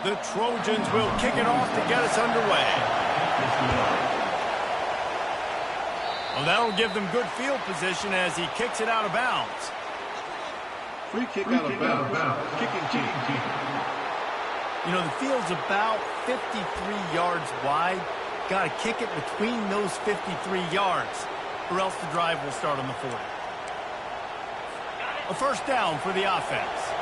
The Trojans will kick it off to get us underway. Well, that'll give them good field position as he kicks it out of bounds. Free kick out of bounds. Kicking team. You know, the field's about 53 yards wide. Got to kick it between those 53 yards, or else the drive will start on the 40. A first down for the offense.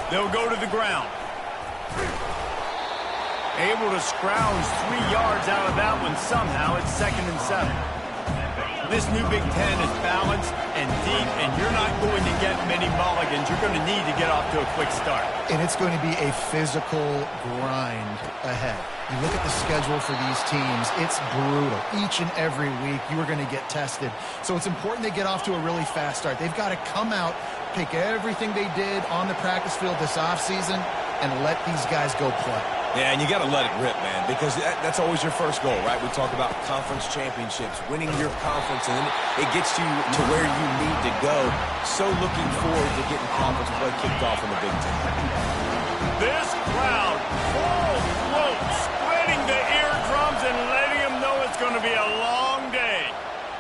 They'll go to the ground. Able to scrounge 3 yards out of that one somehow. It's 2nd and 7. This new Big Ten is balanced and deep, and you're not going to get many mulligans. You're going to need to get off to a quick start. And it's going to be a physical grind ahead. You look at the schedule for these teams, it's brutal. Each and every week, you are going to get tested. So it's important they get off to a really fast start. They've got to come out, take everything they did on the practice field this offseason, and let these guys go play. Yeah, and you got to let it rip, man, because that's always your first goal, right? We talk about conference championships, winning your conference, and then it gets you to where you need to go. So looking forward to getting conference play kicked off in the Big Ten. This crowd, full float, splitting the eardrums and letting them know it's going to be a long day.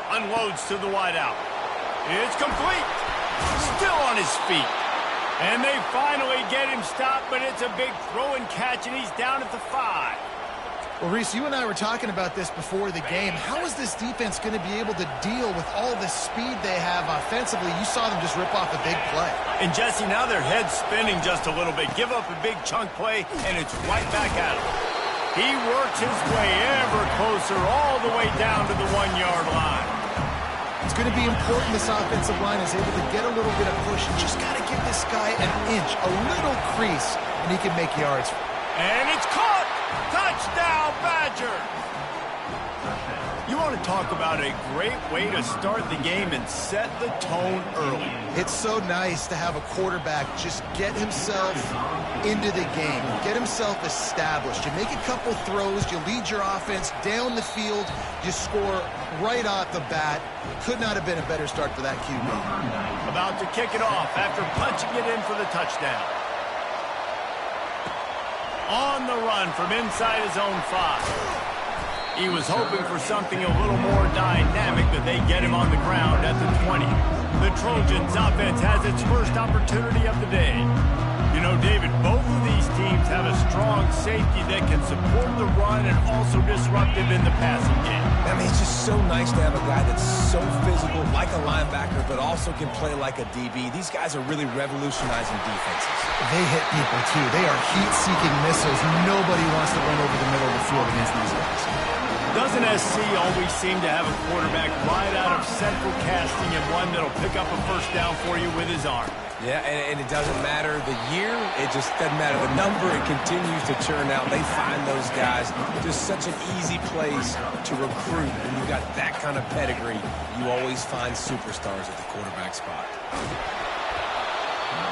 Unloads to the wideout. It's complete. Still on his feet. And they finally get him stopped, but it's a big throw and catch, and he's down at the 5. Well, Reese, you and I were talking about this before the game. How is this defense going to be able to deal with all the speed they have offensively? You saw them just rip off a big play. And, Jesse, now their head's spinning just a little bit. Give up a big chunk play, and it's right back at him. He works his way ever closer all the way down to the 1-yard line. It's going to be important this offensive line is able to get a little bit of push and just got to give this guy an inch, a little crease, and he can make yards. And it's caught! Touchdown, Badger! You want to talk about a great way to start the game and set the tone early. It's so nice to have a quarterback just get himself into the game, get himself established. You make a couple throws, you lead your offense down the field, you score right off the bat. Could not have been a better start for that QB. About to kick it off after punching it in for the touchdown. On the run from inside his own 5. He was hoping for something a little more dynamic, but they get him on the ground at the 20. The Trojans offense has its first opportunity of the day. You know, David, both of these teams have a strong safety that can support the run and also disruptive in the passing game. I mean, it's just so nice to have a guy that's so physical, like a linebacker, but also can play like a DB. These guys are really revolutionizing defenses. They hit people, too. They are heat-seeking missiles. Nobody wants to run over the middle of the field against these guys. Doesn't SC always seem to have a quarterback right out of central casting and one that'll pick up a first down for you with his arm? Yeah, and it doesn't matter the year. It just doesn't matter the number. It continues to churn out. They find those guys just such an easy place to recruit. When you've got that kind of pedigree, you always find superstars at the quarterback spot.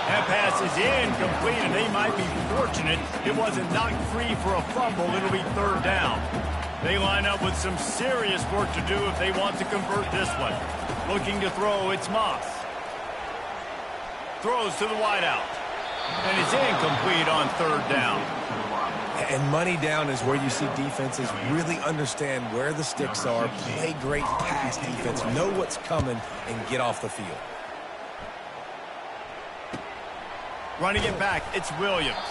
That pass is incomplete, and they might be fortunate it wasn't knocked free for a fumble. It'll be 3rd down. They line up with some serious work to do if they want to convert this one. Looking to throw, it's Moss. Throws to the wideout. And it's incomplete on 3rd down. And money down is where you see defenses really understand where the sticks are, play great pass defense, know what's coming, and get off the field. Running it back, it's Williams.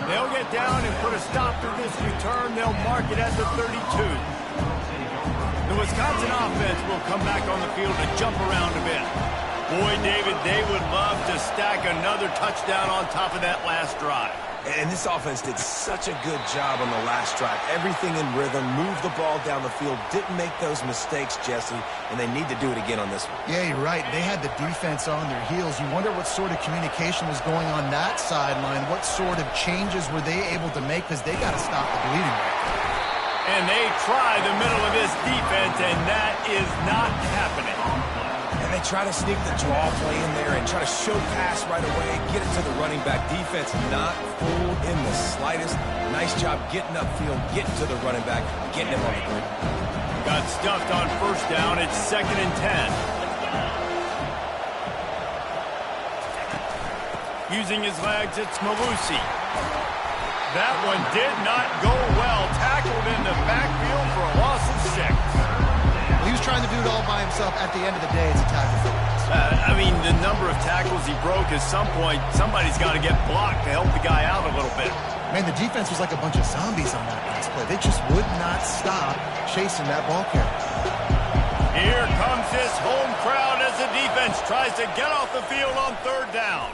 They'll get down and put a stop to this return. They'll mark it at the 32. The Wisconsin offense will come back on the field and jump around a bit. Boy, David, they would love to stack another touchdown on top of that last drive. And this offense did such a good job on the last drive. Everything in rhythm, moved the ball down the field, didn't make those mistakes, Jesse, and they need to do it again on this one. Yeah, you're right. They had the defense on their heels. You wonder what sort of communication was going on that sideline. What sort of changes were they able to make, because they got to stop the bleeding right now. And they try the middle of this defense, and that is not happening. And they try to sneak the draw play in there and try to show pass right away, get it to the running back. Defense not fooled in the slightest. Nice job getting upfield, getting to the running back, getting him on the ground. Got stuffed on 1st down. It's 2nd and 10. Using his legs, it's Malusi. That one did not go well. Tackled in the backfield for a loss of 6. He was trying to do it all by himself. At the end of the day, it's a tackle for loss. I mean, the number of tackles he broke, at some point, somebody's got to get blocked to help the guy out a little bit. Man, the defense was like a bunch of zombies on that last play. They just would not stop chasing that ball carrier. Here comes this home crowd as the defense tries to get off the field on 3rd down.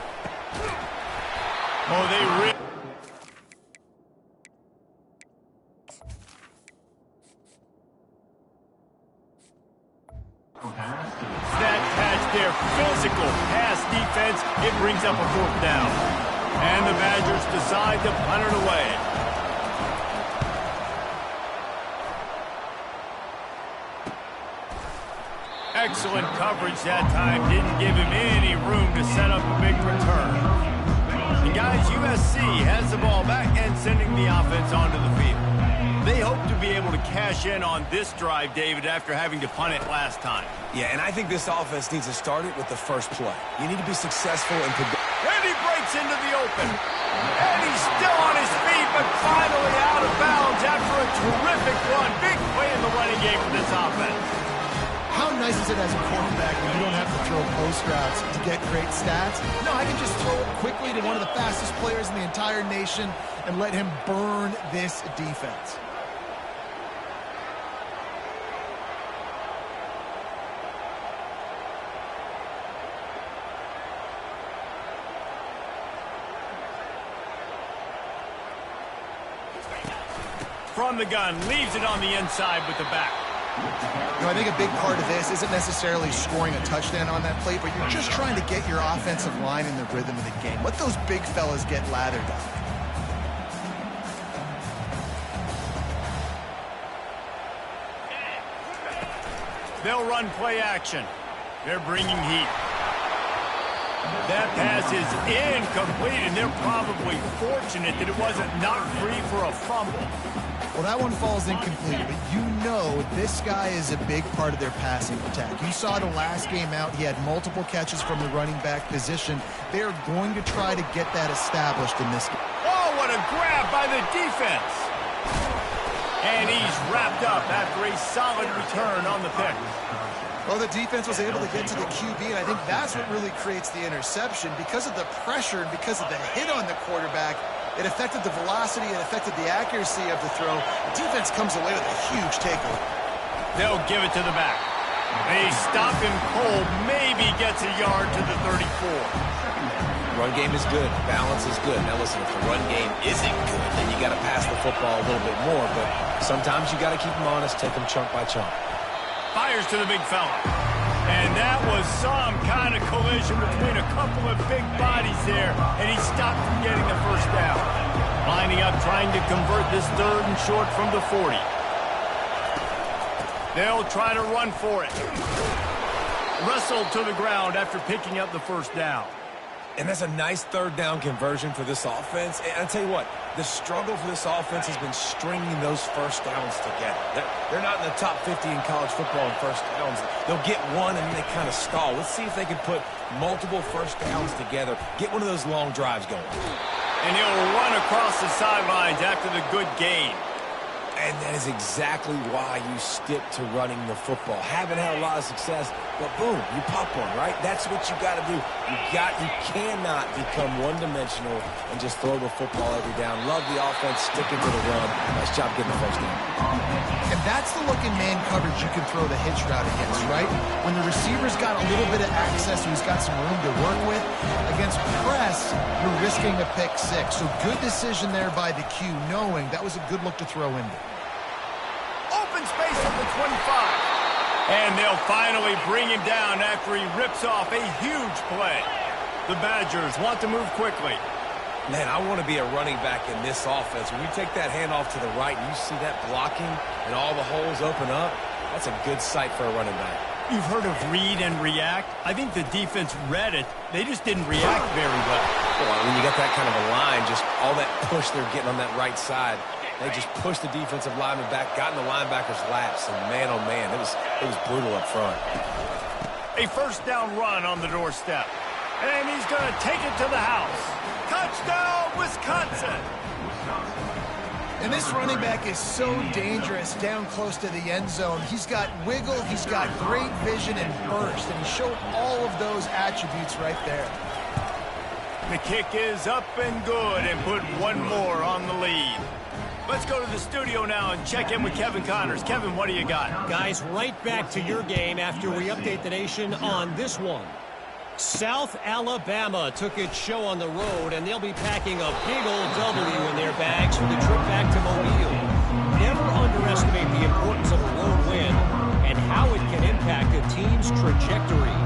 Oh, they really... That catch there, physical pass defense, it brings up a 4th down. And the Badgers decide to punt it away. Excellent coverage that time. Didn't give him any room to set up a big return. And guys, USC has the ball back and sending the offense onto the field. They hope to be able to cash in on this drive, David, after having to punt it last time. Yeah, and I think this offense needs to start it with the first play. You need to be successful and... And he breaks into the open. And he's still on his feet, but finally out of bounds after a terrific run. Big play in the running game for this offense. How nice is it as a quarterback when you don't have to throw post routes to get great stats? No, I can just throw it quickly to one of the fastest players in the entire nation and let him burn this defense. From the gun, leaves it on the inside with the back. You know, I think a big part of this isn't necessarily scoring a touchdown on that play, but you're just trying to get your offensive line in the rhythm of the game. Let those big fellas get lathered up. They'll run play action. They're bringing heat. That pass is incomplete, and they're probably fortunate that it wasn't knocked free for a fumble. Well, that one falls incomplete, but you know this guy is a big part of their passing attack. You saw the last game out. He had multiple catches from the running back position. They're going to try to get that established in this game. Oh, what a grab by the defense. And he's wrapped up after a solid return on the pick. Well, the defense was able to get to the QB, and I think that's what really creates the interception. Because of the pressure and because of the hit on the quarterback, it affected the velocity, it affected the accuracy of the throw. The defense comes away with a huge takeaway. They'll give it to the back. They stop him cold, maybe gets a yard to the 34. Run game is good. Balance is good. Now listen, if the run game isn't good, then you got to pass the football a little bit more. But sometimes you got to keep them honest, take them chunk by chunk. Fires to the big fella. And that was some kind of collision between a couple of big bodies there, and he stopped from getting the first down. Lining up, trying to convert this 3rd and short from the 40. They'll try to run for it. Wrestled to the ground after picking up the first down. And that's a nice 3rd down conversion for this offense. And I'll tell you what, the struggle for this offense has been stringing those first downs together. They're not in the top 50 in college football in first downs. They'll get one and then they kind of stall. Let's see if they can put multiple first downs together, get one of those long drives going. And he'll run across the sidelines after the good gain. And that is exactly why you stick to running the football. Haven't had a lot of success, but boom, you pop one, right? That's what you got to do. You cannot become one-dimensional and just throw the football every down. Love the offense, sticking to the run. Nice job getting the first down. And that's the look in man coverage you can throw the hitch route against, right? When the receiver's got a little bit of access, who's got some room to work with. Against press, you're risking a pick 6. So good decision there by the Q, knowing that was a good look to throw in there. Open space at the 25. And they'll finally bring him down after he rips off a huge play. The Badgers want to move quickly. Man, I want to be a running back in this offense. When you take that handoff to the right and you see that blocking and all the holes open up, that's a good sight for a running back. You've heard of read and react. I think the defense read it. They just didn't react very well. Well, when you got that kind of a line, just all that push they're getting on that right side, they just pushed the defensive lineman back, got in the linebacker's laps, and man, oh man, it was brutal up front. A first down run on the doorstep. And he's going to take it to the house. Touchdown, Wisconsin! And this running back is so dangerous down close to the end zone. He's got wiggle, he's got great vision and burst, and he showed all of those attributes right there. The kick is up and good and put one more on the lead. Let's go to the studio now and check in with Kevin Connors. Kevin, what do you got? Guys, right back to your game after we update the nation on this one. South Alabama took its show on the road, and they'll be packing a big old W in their bags for the trip back to Mobile. Never underestimate the importance of a road win and how it can impact a team's trajectory.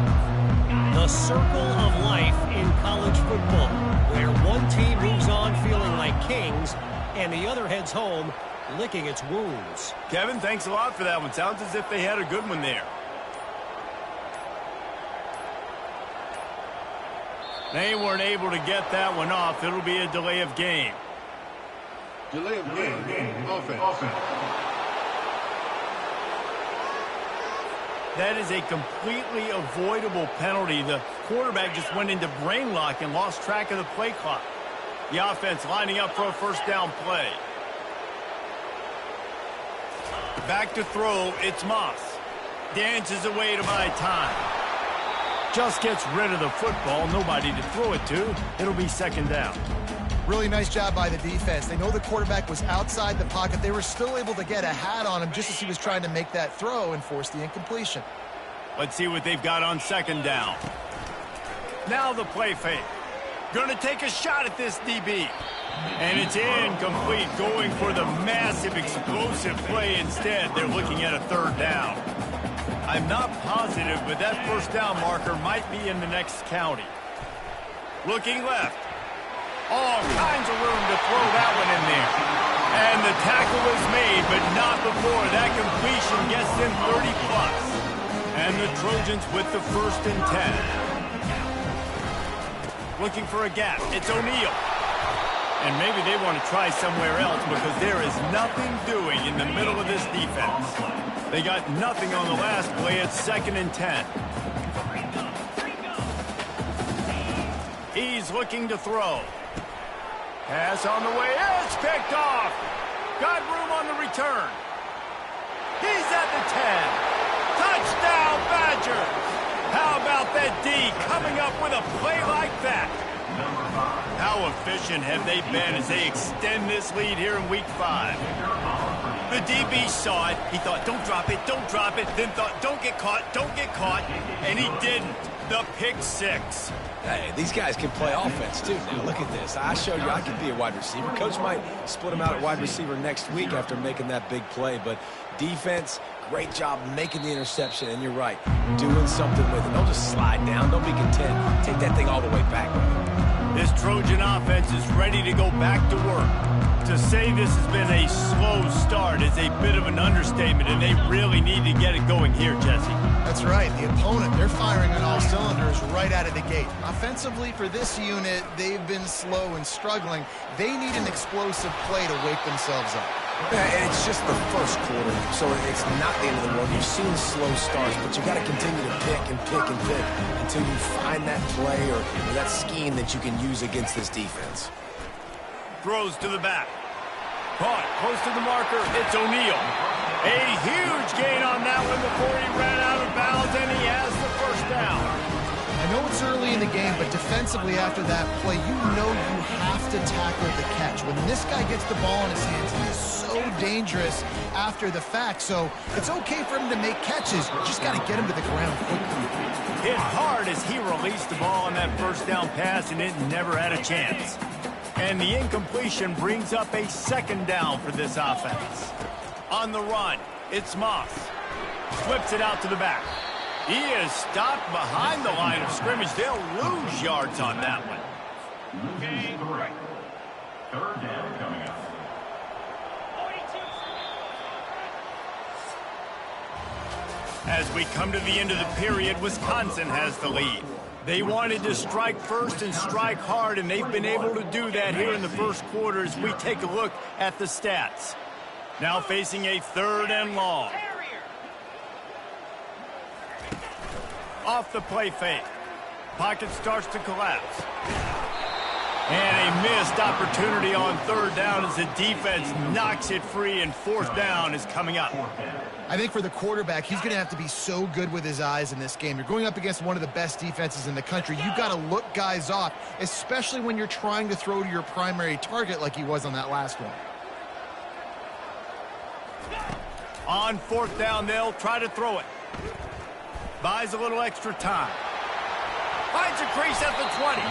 The circle of life in college football, where one team moves on feeling like kings and the other heads home licking its wounds. Kevin, thanks a lot for that one. Sounds as if they had a good one there. They weren't able to get that one off. It'll be a delay of game. Delay of game. Offense. That is a completely avoidable penalty. The quarterback just went into brain lock and lost track of the play clock. The offense lining up for a first down play. Back to throw, it's Moss. Dances away to buy time. Just gets rid of the football, nobody to throw it to. It'll be second down. Really nice job by the defense. They know the quarterback was outside the pocket. They were still able to get a hat on him just as he was trying to make that throw and force the incompletion. Let's see what they've got on second down. Now the play fake. Gonna take a shot at this DB. And it's incomplete, going for the massive explosive play instead. They're looking at a third down. I'm not positive, but that first down marker might be in the next county. Looking left. All kinds of room to throw that one in there. And the tackle is made, but not before that completion gets them 30+. And the Trojans with the 1st and 10. Looking for a gap. It's O'Neal. And maybe they want to try somewhere else because there is nothing doing in the middle of this defense. They got nothing on the last play. It's 2nd and 10. He's looking to throw. Pass on the way. It's picked off. Got room on the return. He's at the 10. Touchdown, Badgers. How about that D coming up with a play like that? How efficient have they been as they extend this lead here in Week 5? The DB saw it. He thought, don't drop it, don't drop it. Then thought, don't get caught, don't get caught. And he didn't. The pick 6. Hey, these guys can play offense, too. Now, look at this. I showed you I could be a wide receiver. Coach might split him out at wide receiver next week after making that big play. But defense, great job making the interception. And you're right, doing something with it. Don't just slide down. Don't be content. Take that thing all the way back. This Trojan offense is ready to go back to work. To say this has been a slow start is a bit of an understatement, and they really need to get it going here, Jesse. That's right. The opponent, they're firing on all cylinders right out of the gate. Offensively, for this unit, they've been slow and struggling. They need an explosive play to wake themselves up. Yeah, and it's just the first quarter, so it's not the end of the world. You've seen slow starts, but you got to continue to pick and pick and pick until you find that play or that scheme that you can use against this defense. Throws to the back. Caught close to the marker. It's O'Neal. A huge gain on that one before he ran out of bounds, and he has the first down. I know it's early in the game, but defensively after that play, you know you have to tackle the catch. When this guy gets the ball in his hands, he is so dangerous after the fact. So it's okay for him to make catches. You just got to get him to the ground quickly. Hit hard as he released the ball on that first down pass, and it never had a chance. And the incompletion brings up a second down for this offense. On the run, it's Moss. Flips it out to the back. He is stopped behind the line of scrimmage. They'll lose yards on that one. Okay. Third down coming up. As we come to the end of the period, Wisconsin has the lead. They wanted to strike first and strike hard, and they've been able to do that here in the first quarter as we take a look at the stats. Now facing a 3rd and long. Off the play fake. Pocket starts to collapse. And a missed opportunity on third down as the defense knocks it free, and fourth down is coming up. I think for the quarterback, he's going to have to be so good with his eyes in this game. You're going up against one of the best defenses in the country. You've got to look guys off, especially when you're trying to throw to your primary target like he was on that last one. On fourth down, they'll try to throw it. Buys a little extra time. Finds a crease at the 20.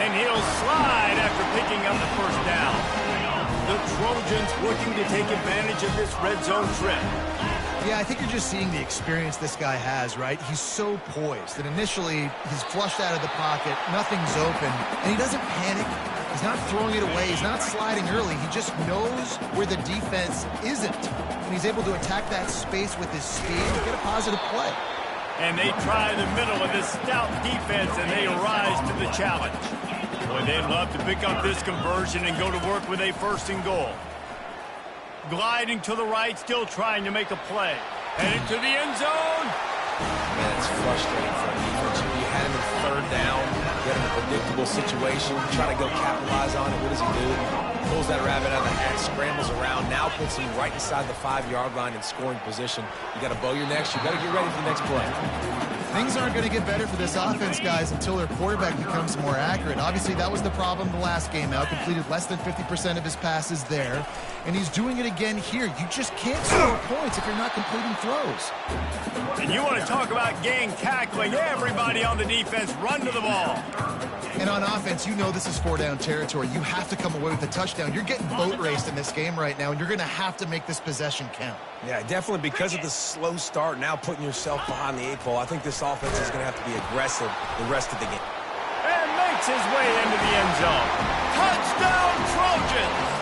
And he'll slide after picking up the first down. The Trojans looking to take advantage of this red zone trip. Yeah, I think you're just seeing the experience this guy has, right? He's so poised. And initially, he's flushed out of the pocket. Nothing's open. And he doesn't panic. He's not throwing it away. He's not sliding early. He just knows where the defense isn't. And he's able to attack that space with his speed and get a positive play. And they try the middle of this stout defense, and they rise to the challenge. Boy, they'd love to pick up this conversion and go to work with a first and goal. Gliding to the right, still trying to make a play. Headed to the end zone. Man, it's frustrating for a defense. You had him in third down, get him in a predictable situation, try to go capitalize on it. What does he do? Pulls that rabbit out of the hat, scrambles around, now puts him right inside the 5-yard line in scoring position. You got to bow your necks. You got to get ready for the next play. Things aren't going to get better for this offense, guys, until their quarterback becomes more accurate. Obviously, that was the problem the last game out. Completed less than 50% of his passes there. And he's doing it again here. You just can't score points if you're not completing throws. And you want to talk about gang tackling. Everybody on the defense run to the ball. And on offense, you know this is 4-down territory. You have to come away with a touchdown. You're getting boat raced in this game right now, and you're going to have to make this possession count. Yeah, definitely because of the slow start, now putting yourself behind the 8 ball. I think this offense is going to have to be aggressive the rest of the game. And makes his way into the end zone. Touchdown, Trojans!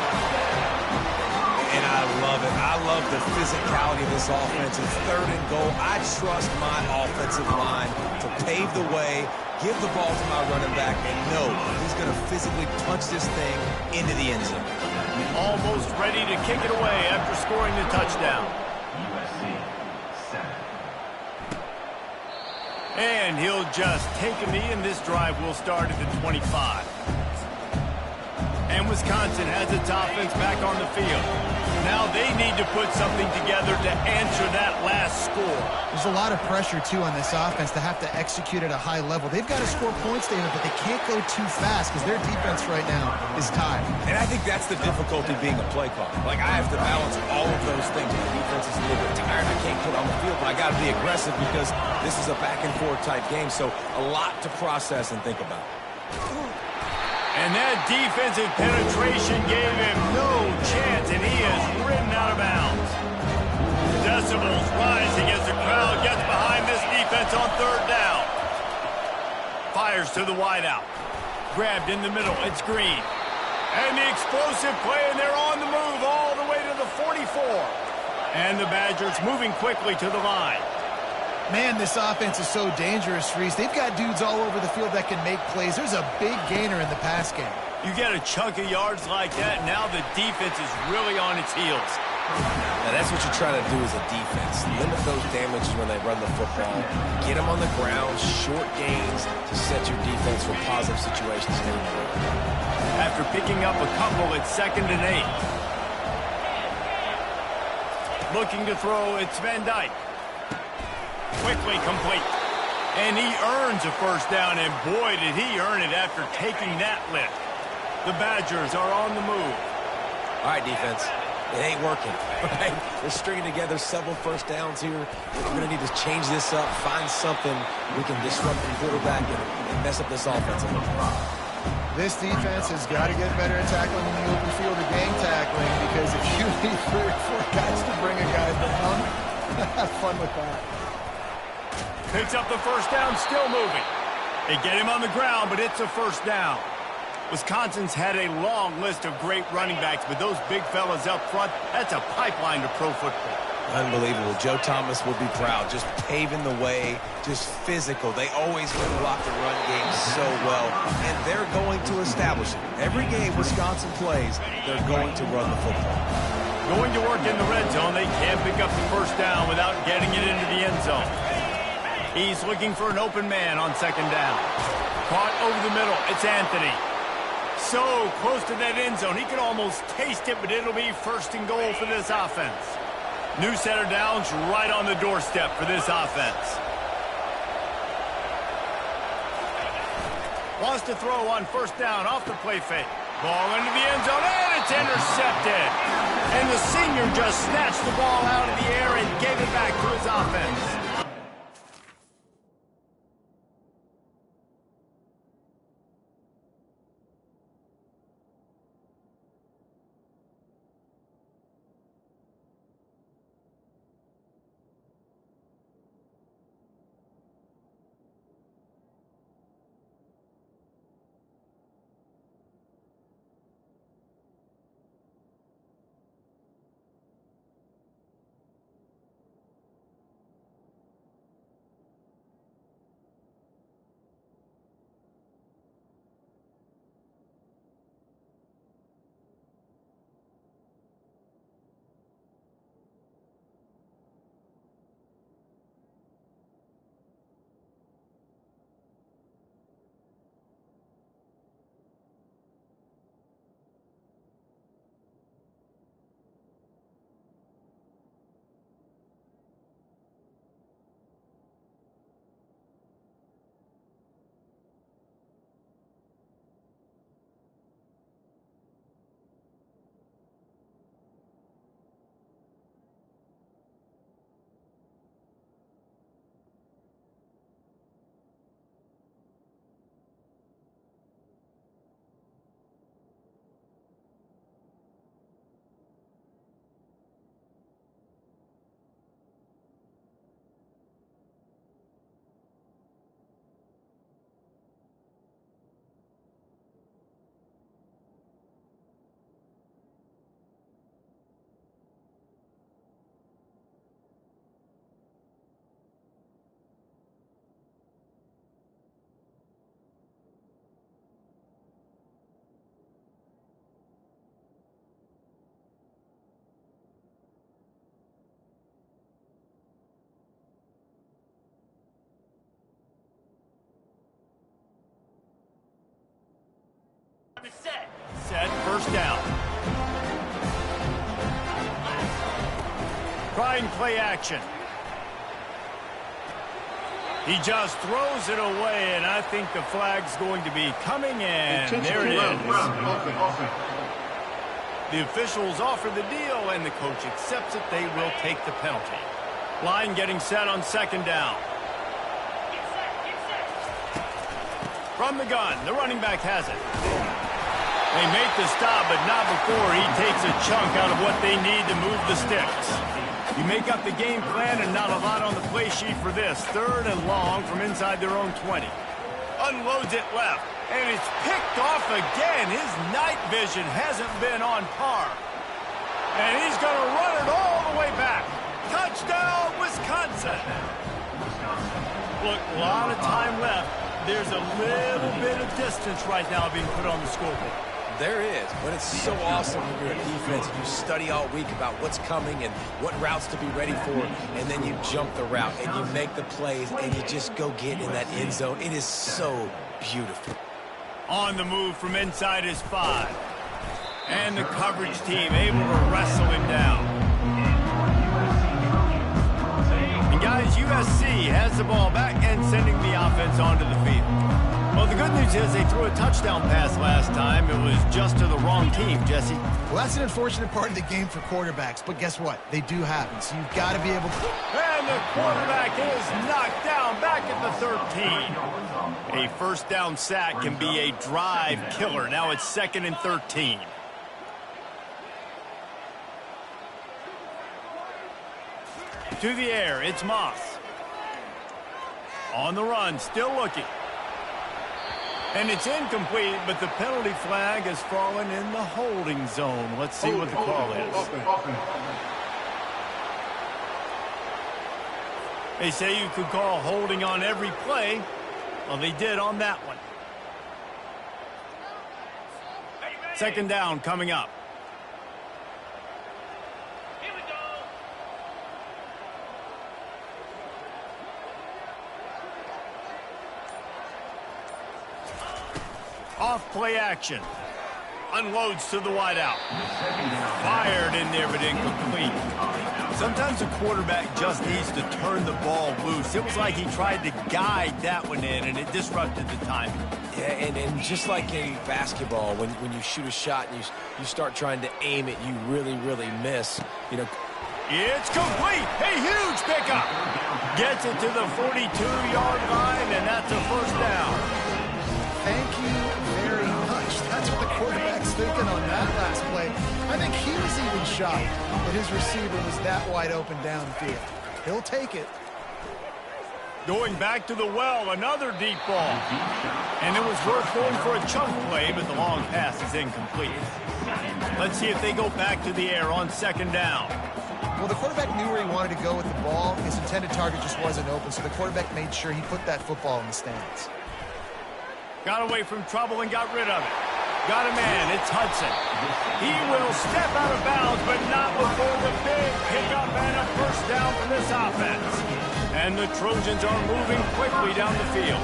And I love it. I love the physicality of this offense. It's third and goal. I trust my offensive line to pave the way, give the ball to my running back, and know he's going to physically punch this thing into the end zone. Almost ready to kick it away after scoring the touchdown. USC 7. And he'll just take a knee, and this drive will start at the 25. And Wisconsin has its offense back on the field. Now they need to put something together to answer that last score. There's a lot of pressure, too, on this offense to have to execute at a high level. They've got to score points, David, but they can't go too fast because their defense right now is tired. And I think that's the difficulty being a play caller. Like, I have to balance all of those things. My defense is a little bit tired. I can't put on the field, but I got to be aggressive because this is a back-and-forth type game. So a lot to process and think about. And that defensive penetration gave him no chance, and he is ridden out of bounds. Decibels rising as the crowd gets behind this defense on third down. Fires to the wideout. Grabbed in the middle. It's Green. And the explosive play, and they're on the move all the way to the 44. And the Badgers moving quickly to the line. Man, this offense is so dangerous, Reese. They've got dudes all over the field that can make plays. There's a big gainer in the pass game. You get a chunk of yards like that, now the defense is really on its heels. Now, that's what you try to do as a defense. Limit those damages when they run the football. Get them on the ground, short gains to set your defense for positive situations. After picking up a couple, it's 2nd and 8. Looking to throw, it's Van Dyke. Quickly complete. And he earns a first down, and boy, did he earn it after taking that lift. The Badgers are on the move. All right, defense. It ain't working, right? They're stringing together several first downs here. We're going to need to change this up, find something we can disrupt the quarterback and mess up this offense a little bit. This defense has got to get better at tackling in the open field or gang tackling, because if you need 3 or 4 guys to bring a guy down, have fun with that. Picks up the first down, still moving. They get him on the ground, but it's a first down. Wisconsin's had a long list of great running backs, but those big fellas up front, that's a pipeline to pro football. Unbelievable. Joe Thomas will be proud. Just paving the way, just physical. They always win block the run game so well, and they're going to establish it. Every game Wisconsin plays, they're going to run the football. Going to work in the red zone, they can't pick up the first down without getting it into the end zone. He's looking for an open man on second down. Caught over the middle. It's Anthony. So close to that end zone. He could almost taste it, but it'll be first and goal for this offense. New set of downs right on the doorstep for this offense. Wants to throw on first down off the play fake. Ball into the end zone, and it's intercepted. And the senior just snatched the ball out of the air and gave it back to his offense. Set, first down. Trying play action. He just throws it away, and I think the flag's going to be coming in. There it is. The officials offer the deal, and the coach accepts it. They will take the penalty. Line getting set on second down. From the gun, the running back has it. They make the stop, but not before he takes a chunk out of what they need to move the sticks. You make up the game plan and not a lot on the play sheet for this. Third and long from inside their own 20. Unloads it left, and it's picked off again. His night vision hasn't been on par. And he's going to run it all the way back. Touchdown, Wisconsin. Look, a lot of time left. There's a little bit of distance right now being put on the scoreboard. There is, but it's so awesome when you're a defense and you study all week about what's coming and what routes to be ready for, and then you jump the route and you make the plays and you just go get in that end zone. It is so beautiful. On the move from inside his 5. And the coverage team able to wrestle him down. And guys, USC has the ball back and sending the offense onto the field. Well, the good news is they threw a touchdown pass last time. It was just to the wrong team, Jesse. Well, that's an unfortunate part of the game for quarterbacks, but guess what? They do happen, so you've got to be able to... And the quarterback is knocked down back at the 13. A first down sack can be a drive killer. Now it's 2nd and 13. To the air, it's Moss. On the run, still looking. And it's incomplete, but the penalty flag has fallen in the holding zone. Let's see what the call is. They say you could call holding on every play. Well, they did on that one. Second down coming up. Off play action. Unloads to the wideout. Fired in there, but incomplete. Sometimes a quarterback just needs to turn the ball loose. It was like he tried to guide that one in, and it disrupted the timing. Yeah, and just like in basketball, when you shoot a shot and you start trying to aim it, you really, really miss. You know. It's complete. A huge pickup. Gets it to the 42-yard line, and that's a first down. Thank you very much. That's what the quarterback's thinking on that last play. I think he was even shocked that his receiver was that wide open downfield. He'll take it. Going back to the well, another deep ball. And it was worth going for a chunk play, but the long pass is incomplete. Let's see if they go back to the air on second down. Well, the quarterback knew where he wanted to go with the ball. His intended target just wasn't open, so the quarterback made sure he put that football in the stands. Got away from trouble and got rid of it. Got a man, it's Hudson. He will step out of bounds, but not before the big pickup and a first down for this offense. And the Trojans are moving quickly down the field.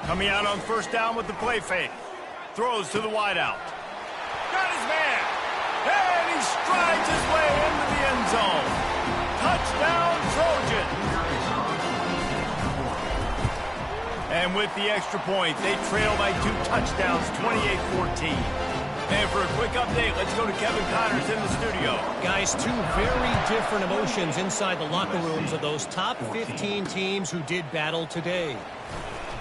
Coming out on first down with the play fake. Throws to the wideout. Got his man. And he strides his way into the end zone. Touchdown, Trojans. And with the extra point, they trail by 2 touchdowns, 28-14. And for a quick update, let's go to Kevin Connors in the studio. Guys, 2 very different emotions inside the locker rooms of those top 15 teams who did battle today.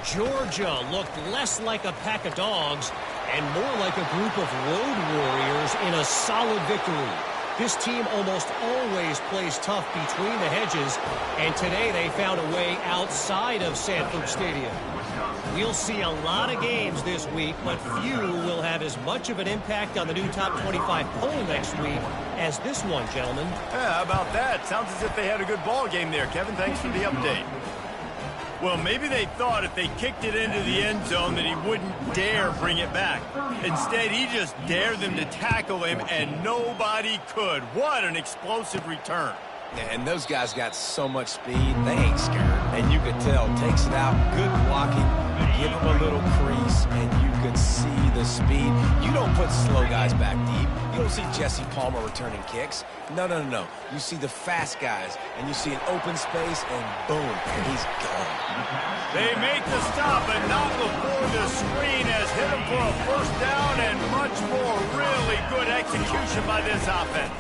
Georgia looked less like a pack of dogs and more like a group of road warriors in a solid victory. This team almost always plays tough between the hedges, and today they found a way outside of Sanford Stadium. We'll see a lot of games this week, but few will have as much of an impact on the new top 25 poll next week as this one, gentlemen. Yeah, how about that? Sounds as if they had a good ball game there. Kevin, thanks for the update. Well, maybe they thought if they kicked it into the end zone that he wouldn't dare bring it back. Instead, he just dared them to tackle him, and nobody could. What an explosive return. Yeah, and those guys got so much speed, they ain't scared. And you could tell, takes it out, good blocking, give him a little crease, and you could see the speed. You don't put slow guys back deep. You don't see Jesse Palmer returning kicks. No. You see the fast guys, and you see an open space, and boom, he's gone. They make the stop, but not before the screen has hit him for a first down, and much more really good execution by this offense.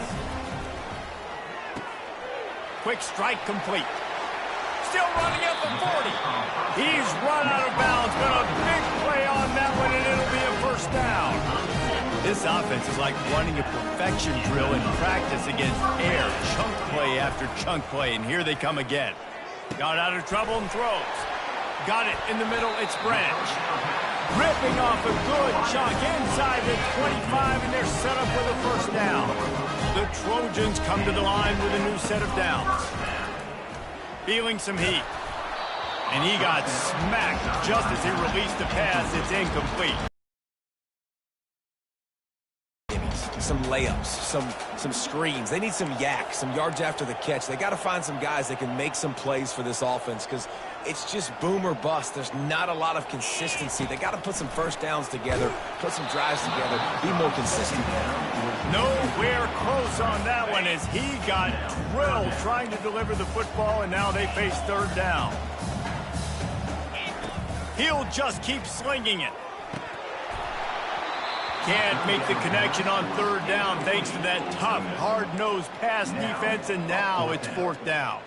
Quick strike complete. Still running at the 40. He's run out of bounds, but a big play on that one, and it'll be a first down. This offense is like running a perfection drill in practice against air. Chunk play after chunk play, and here they come again. Got out of trouble and throws. Got it in the middle, it's Branch. Ripping off a good chunk inside the 25, and they're set up with a first down. The Trojans come to the line with a new set of downs. Feeling some heat. And he got smacked just as he released the pass. It's incomplete. Some layups, some screens. They need some yak, some yards after the catch. They got to find some guys that can make some plays for this offense because it's just boom or bust. There's not a lot of consistency. They got to put some first downs together, put some drives together, be more consistent. Nowhere close on that one as he got drilled trying to deliver the football, and now they face third down. He'll just keep slinging it. Can't make the connection on third down thanks to that tough, hard-nosed pass defense, and now it's fourth down.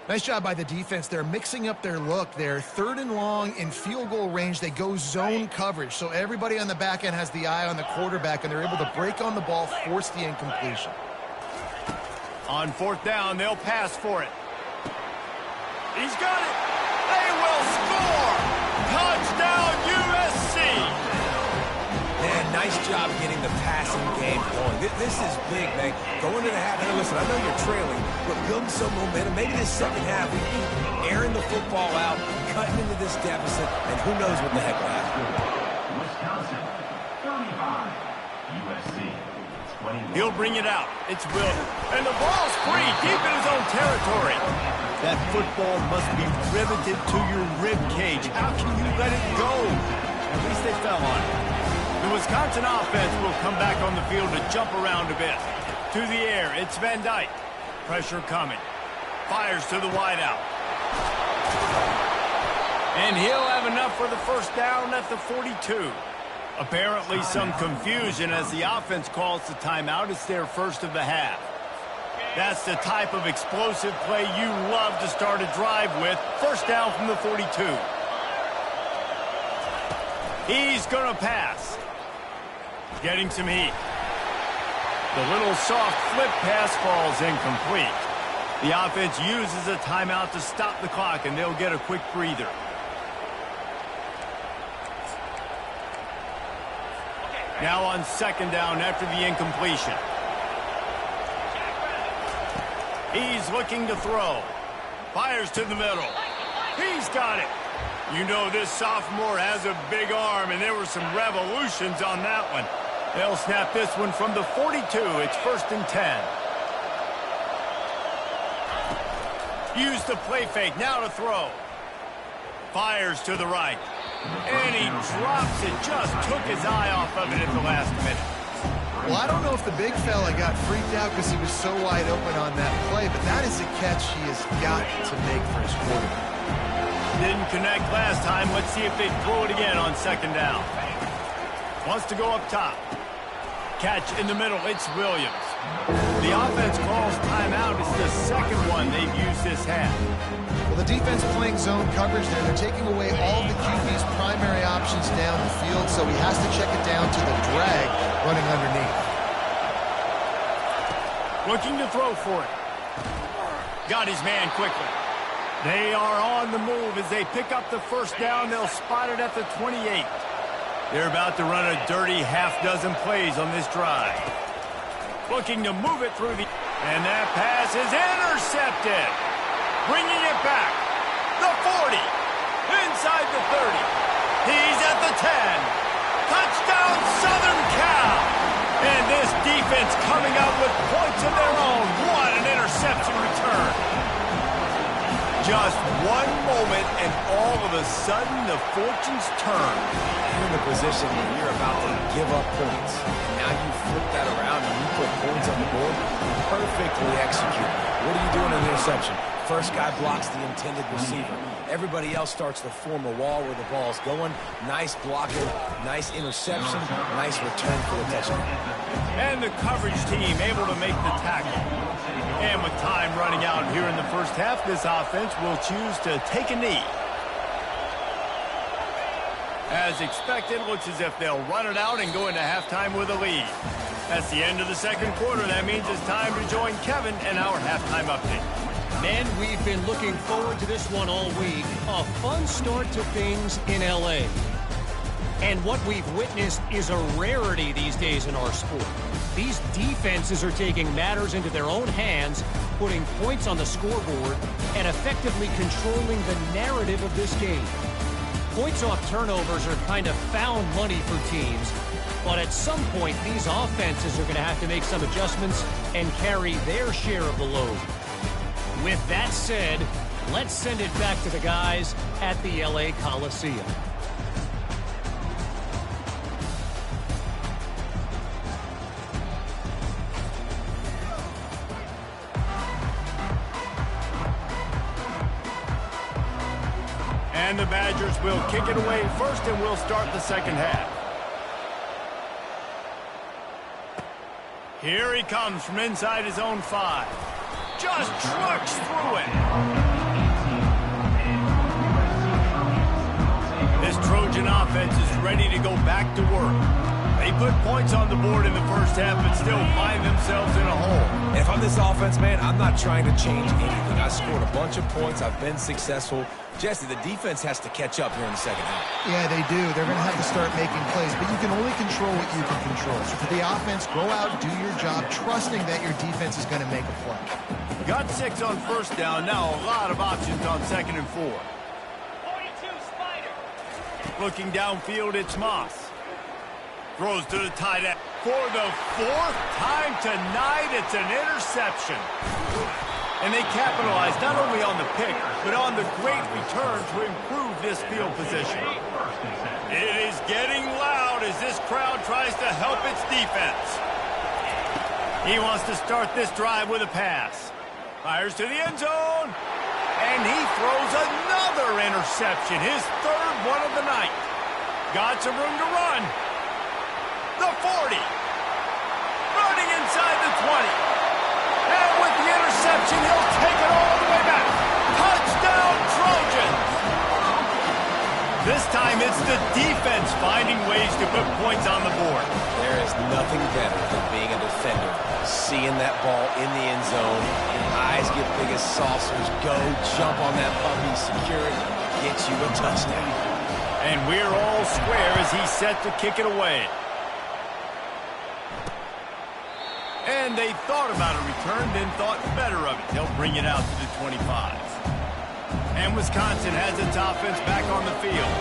Nice job by the defense. They're mixing up their look. They're third and long in field goal range. They go zone coverage, so everybody on the back end has the eye on the quarterback, and they're able to break on the ball, force the incompletion. On fourth down, they'll pass for it. He's got it. They will score. Touchdown, USC. Man, nice job getting the passing game going. This is big, man. Going to the half. Now, listen, I know you're trailing, but building some momentum. Maybe this second half, we keep airing the football out, cutting into this deficit, and who knows what the heck will happen. Wisconsin, 35. USC, 21. He'll bring it out. It's Williams. And the ball's free, deep in his own territory. That football must be riveted to your rib cage. How can you let it go? At least they fell on it. The Wisconsin offense will come back on the field to jump around a bit. To the air, it's Van Dyke. Pressure coming. Fires to the wideout. And he'll have enough for the first down at the 42. Apparently some confusion as the offense calls the timeout. It's their first of the half. That's the type of explosive play you love to start a drive with. First down from the 42. He's going to pass. Getting some heat. The little soft flip pass falls incomplete. The offense uses a timeout to stop the clock, and they'll get a quick breather. Now on second down after the incompletion. He's looking to throw. Fires to the middle. He's got it. You know this sophomore has a big arm, and there were some revolutions on that one. They'll snap this one from the 42. It's first and 10. Use the play fake. Now to throw. Fires to the right. And he drops it. Just took his eye off of it at the last minute. Well, I don't know if the big fella got freaked out because he was so wide open on that play, but that is a catch he has got to make for his quarterback. Didn't connect last time. Let's see if they throw it again on second down. Wants to go up top. Catch in the middle. It's Williams. The offense calls timeout. It's the second one they've used this half. Well, the defense playing zone coverage there. They're taking away all the QB's primary options down the field, so he has to check it down to the drag running underneath. Looking to throw for it. Got his man quickly. They are on the move as they pick up the first down. They'll spot it at the 28. They're about to run a dirty half-dozen plays on this drive. Looking to move it through the... And that pass is intercepted. Bringing it back. The 40. Inside the 30. He's at the 10. Touchdown, Southern Cal. And this defense coming out with points of their own. What an interception return. Just one moment, and all of a sudden, the fortunes turn. You're in the position where you're about to give up points. And now you flip that around and you put points on the board. Perfectly executed. What are you doing in the interception? First guy blocks the intended receiver. Everybody else starts to form a wall where the ball's going. Nice blocking, nice interception, nice return for the touchdown. And the coverage team able to make the tackle. And with time running out here in the first half, this offense will choose to take a knee. As expected, looks as if they'll run it out and go into halftime with a lead. That's the end of the second quarter. That means it's time to join Kevin and our halftime update. Men, we've been looking forward to this one all week. A fun start to things in L.A. And what we've witnessed is a rarity these days in our sport. These defenses are taking matters into their own hands, putting points on the scoreboard, and effectively controlling the narrative of this game. Points off turnovers are kind of found money for teams, but at some point, these offenses are going to have to make some adjustments and carry their share of the load. With that said, let's send it back to the guys at the LA Coliseum. And the Badgers will kick it away first, and we'll start the second half. Here he comes from inside his own 5. Just trucks through it. This Trojan offense is ready to go back to work. They put points on the board in the first half, but still find themselves in a hole. And if I'm this offense, man, I'm not trying to change anything. I scored a bunch of points. I've been successful. Jesse, the defense has to catch up here in the second half. Yeah, they do. They're going to have to start making plays, but you can only control what you can control. So for the offense, go out, do your job, trusting that your defense is going to make a play. Got 6 on first down. Now a lot of options on second and 4. 42 Spider. Looking downfield, it's Moss. Throws to the tight end. For the fourth time tonight, it's an interception. And they capitalized not only on the pick, but on the great return to improve this field position. It is getting loud as this crowd tries to help its defense. He wants to start this drive with a pass. Fires to the end zone. And he throws another interception, his third one of the night. Got some room to run. The 40. Running inside the 20. And with the interception, he'll take it all the way back. Touchdown, Trojans! This time it's the defense finding ways to put points on the board. There is nothing better than being a defender. Seeing that ball in the end zone, your eyes get big as saucers. Go, jump on that puppy, secure it, get you a touchdown. And we're all square as he's set to kick it away. And they thought about a return, then thought better of it. They'll bring it out to the 25. And Wisconsin has its offense back on the field.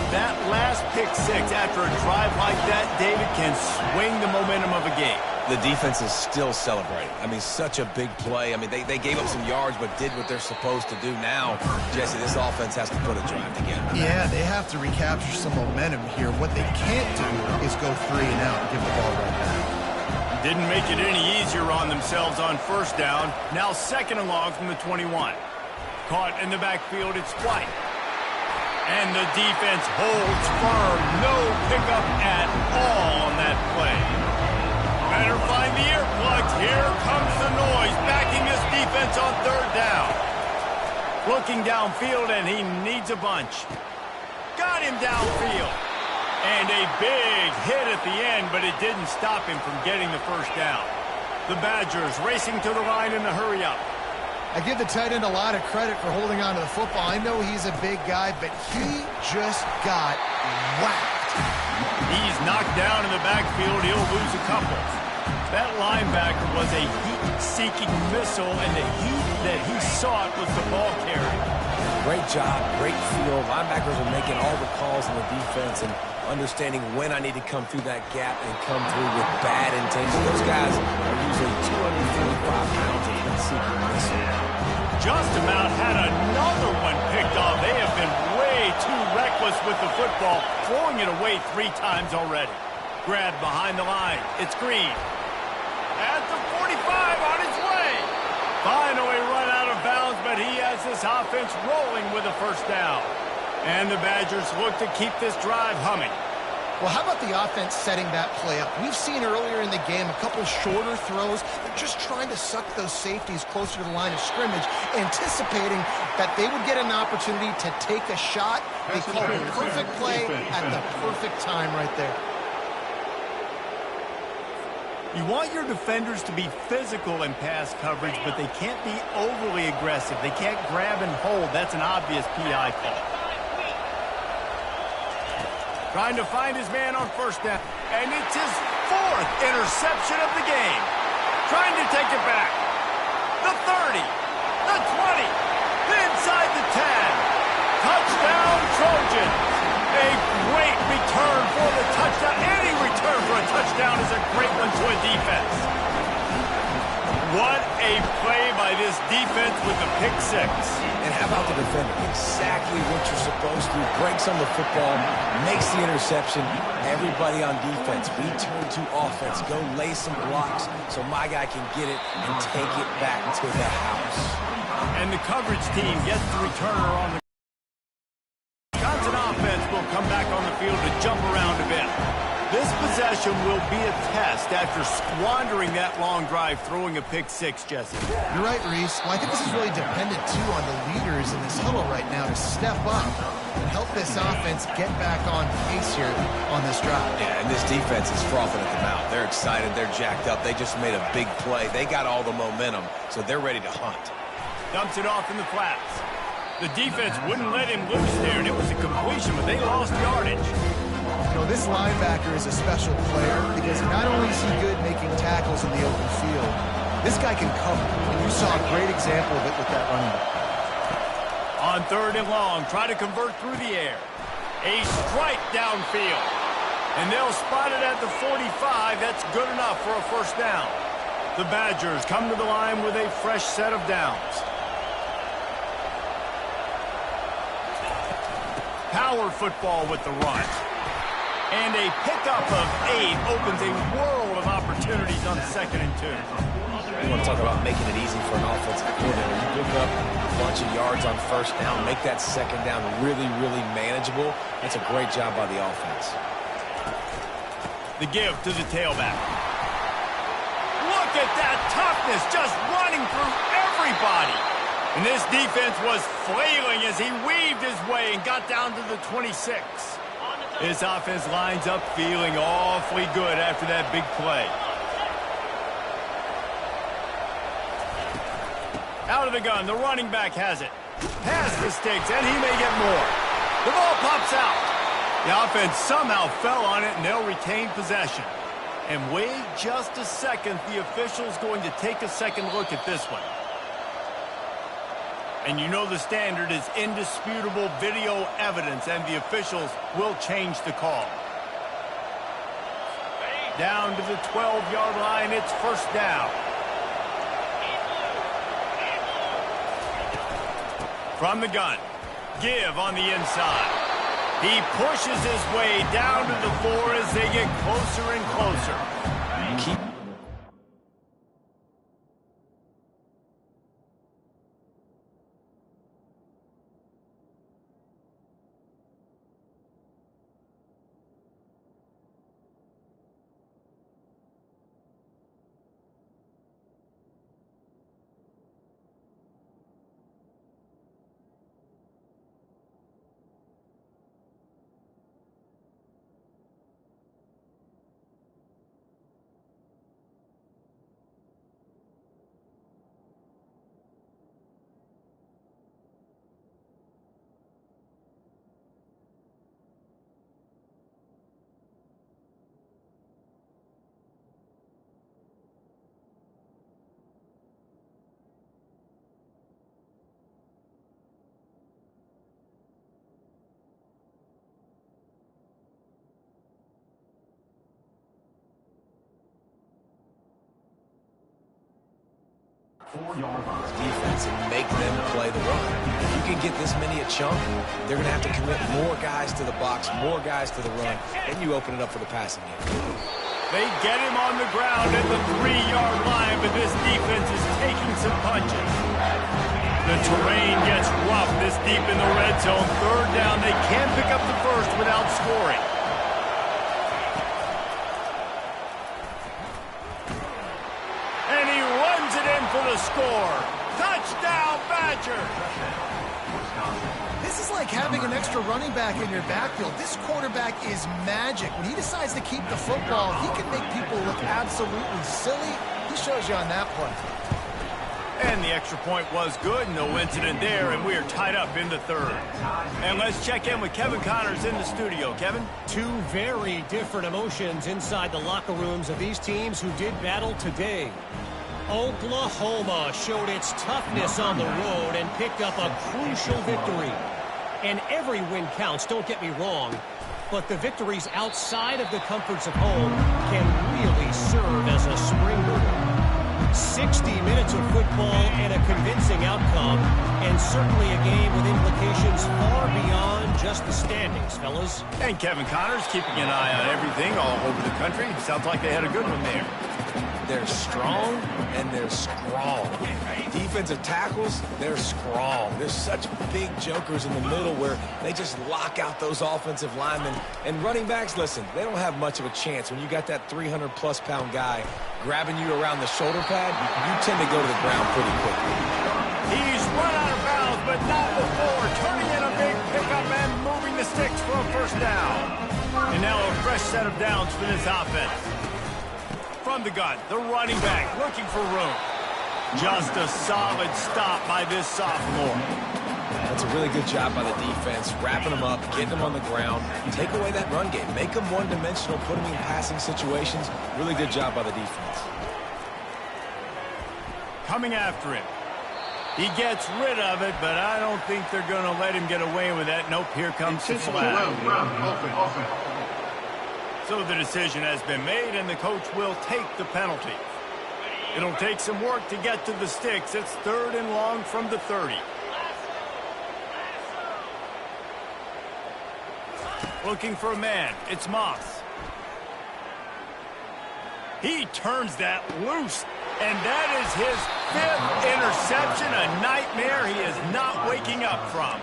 That last pick six after a drive like that, David, can swing the momentum of a game. The defense is still celebrating. I mean, such a big play. I mean, they gave up some yards but did what they're supposed to do. Now, Jesse, this offense has to put a drive together. Yeah, they have to recapture some momentum here. What they can't do is go 3 and out and give the ball right back. Didn't make it any easier on themselves on first down. Now second and long from the 21. Caught in the backfield, it's White. And the defense holds firm. No pickup at all on that play. Better find the earplugs. Here comes the noise, backing this defense on third down. Looking downfield, and he needs a bunch. Got him downfield. And a big hit at the end, but it didn't stop him from getting the first down. The Badgers racing to the line in a hurry-up. I give the tight end a lot of credit for holding on to the football. I know he's a big guy, but he just got whacked. He's knocked down in the backfield. He'll lose a couple. That linebacker was a heat-seeking missile, and the heat that he sought was the ball carrier. Great job, great feel. Linebackers are making all the calls in the defense and understanding when I need to come through that gap and come through with bad intention. Those guys are usually 245 pounds of heat-seeking missile. Just about had another one picked off. They have been way too reckless with the football, throwing it away 3 times already. Grabbed behind the line. It's Green. At the 45 on his way. Finally run out of bounds, but he has this offense rolling with a first down. And the Badgers look to keep this drive humming. Well, how about the offense setting that play up? We've seen earlier in the game a couple shorter throws. They're just trying to suck those safeties closer to the line of scrimmage, anticipating that they would get an opportunity to take a shot. They called the perfect play at the perfect time right there. You want your defenders to be physical in pass coverage, but they can't be overly aggressive. They can't grab and hold. That's an obvious PI call. Trying to find his man on first down. And it's his 4th interception of the game. Trying to take it back. The 30. The 20. Inside the 10. Touchdown, Trojans. A great return for the touchdown. Any return for a touchdown is a great one to a defense. What a play by this defense with the pick six. And how about the defender? Exactly what you're supposed to. Breaks on the football, makes the interception. Everybody on defense, we turn to offense. Go lay some blocks so my guy can get it and take it back to the house. And the coverage team gets the returner on the Wisconsin offense will come back on the field to jump around a bit. This possession will be a test after squandering that long drive, throwing a pick six, Jesse. You're right, Reese. Well, I think this is really dependent, too, on the leaders in this huddle right now to step up and help this offense get back on pace here on this drive. Yeah, and this defense is frothing at the mouth. They're excited. They're jacked up. They just made a big play. They got all the momentum, so they're ready to hunt. Dumps it off in the flats. The defense wouldn't let him loose there, and it was a completion, but they lost yardage. You know, this linebacker is a special player because not only is he good making tackles in the open field, this guy can cover. And you saw a great example of it with that running back. On 3rd and long, try to convert through the air. A strike downfield. And they'll spot it at the 45. That's good enough for a first down. The Badgers come to the line with a fresh set of downs. Power football with the run. And a pickup of 8 opens a world of opportunities on 2nd and 2. You want to talk about making it easy for an offensive coordinator. You pick up a bunch of yards on first down, make that second down really, really manageable. That's a great job by the offense. The give to the tailback. Look at that toughness, just running through everybody. And this defense was flailing as he weaved his way and got down to the 26. This offense lines up feeling awfully good after that big play. Out of the gun, the running back has it. Pass mistakes, and he may get more. The ball pops out. The offense somehow fell on it, and they'll retain possession. And wait just a second, the official's going to take a second look at this one. And you know the standard is indisputable video evidence, and the officials will change the call. Down to the 12-yard line, it's first down. From the gun, give on the inside. He pushes his way down to the 4 as they get closer and closer. Defense and make them play the run. If you can get this many a chunk, they're going to have to commit more guys to the box, more guys to the run, and you open it up for the passing game. They get him on the ground at the 3-yard line, but this defense is taking some punches. The terrain gets rough this deep in the red zone. Third down, they can't pick up the first without scoring. And he runs it in for the score. Touchdown, Badger! This is like having an extra running back in your backfield. This quarterback is magic. When he decides to keep the football, he can make people look absolutely silly. He shows you on that play. And the extra point was good. No incident there, and we are tied up in the third. And let's check in with Kevin Connors in the studio. Kevin? Two very different emotions inside the locker rooms of these teams who did battle today. Oklahoma showed its toughness on the road and picked up a crucial victory. And every win counts, don't get me wrong, but the victories outside of the comforts of home can really serve as a springboard. 60 minutes of football and a convincing outcome, and certainly a game with implications far beyond just the standings, fellas. And Kevin Connors keeping an eye on everything all over the country. Sounds like they had a good one there. They're strong and they're strong. Defensive tackles, they're strong. There's such big jokers in the middle where they just lock out those offensive linemen. And running backs, listen, they don't have much of a chance. When you got that 300-plus pound guy grabbing you around the shoulder pad, you tend to go to the ground pretty quickly. He's run out of bounds, but not before. Turning in a big pickup and moving the sticks for a first down. And now a fresh set of downs for this offense. From the gun, the running back looking for room. Just a solid stop by this sophomore. That's a really good job by the defense, wrapping them up, getting them on the ground. Take away that run game. Make them one-dimensional, put them in passing situations. Really good job by the defense. Coming after him. He gets rid of it, but I don't think they're going to let him get away with that. Nope, here comes the flag. So the decision has been made, and the coach will take the penalty. It'll take some work to get to the sticks. It's 3rd and long from the 30. Looking for a man. It's Moss. He turns that loose, and that is his 5th interception, a nightmare he is not waking up from.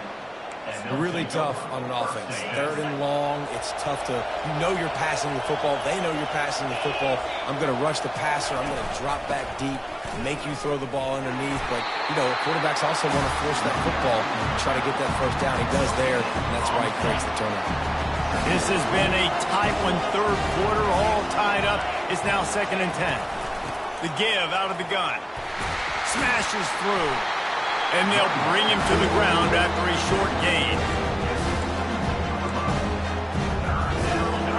Really tough on an offense. 3rd and long, it's tough to, you know you're passing the football. They know you're passing the football. I'm going to rush the passer. I'm going to drop back deep, make you throw the ball underneath. But, you know, quarterbacks also want to force that football and try to get that first down. He does there, and that's why he creates the turnover. This has been a tight one, 3rd quarter, all tied up. It's now 2nd and 10. The give out of the gun. Smashes through. And they'll bring him to the ground after a short gain.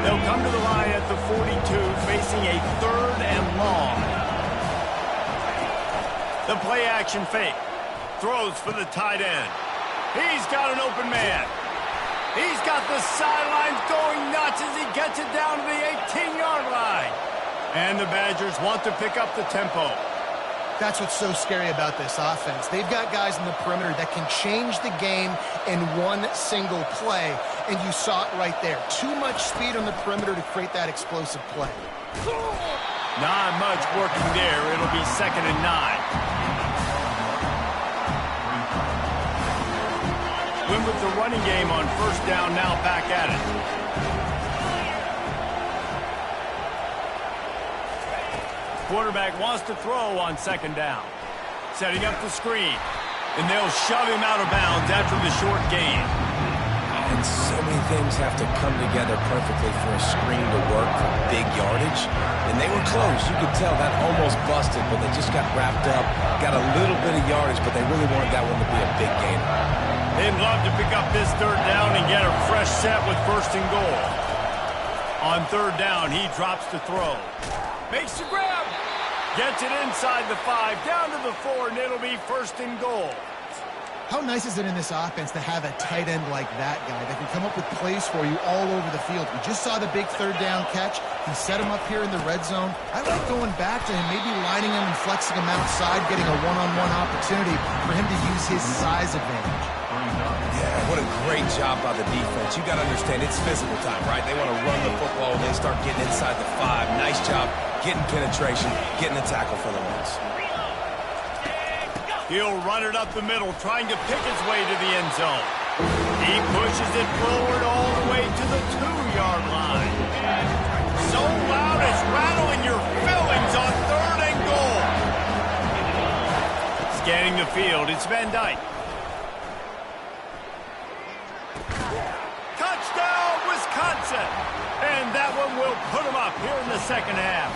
They'll come to the line at the 42, facing a 3rd and long. The play action fake. Throws for the tight end. He's got an open man. He's got the sidelines going nuts as he gets it down to the 18-yard line. And the Badgers want to pick up the tempo. That's what's so scary about this offense. They've got guys in the perimeter that can change the game in one single play, and you saw it right there. Too much speed on the perimeter to create that explosive play. Not much working there. It'll be 2nd and 9. Win with the running game on 1st down, now back at it. Quarterback wants to throw on 2nd down. Setting up the screen. And they'll shove him out of bounds after the short gain. And so many things have to come together perfectly for a screen to work for big yardage. And they were close. You could tell that almost busted, but they just got wrapped up, got a little bit of yardage, but they really wanted that one to be a big gain. They'd love to pick up this 3rd down and get a fresh set with 1st and goal. On 3rd down, he drops to throw. Makes the grab. Gets it inside the 5, down to the 4, and it'll be 1st and goal. How nice is it in this offense to have a tight end like that guy that can come up with plays for you all over the field? We just saw the big 3rd down catch. He set him up here in the red zone. I like going back to him, maybe lining him and flexing him outside, getting a one-on-one opportunity for him to use his size advantage. Yeah, what a great job by the defense. You got to understand, it's physical time, right? They want to run the football and they start getting inside the 5. Nice job getting penetration, getting the tackle for the loss. He'll run it up the middle, trying to pick his way to the end zone. He pushes it forward all the way to the 2-yard line. So loud it's rattling your fillings on 3rd and goal. Scanning the field, it's Van Dyke. Touchdown, Wisconsin! And that one will put him up here in the 2nd half.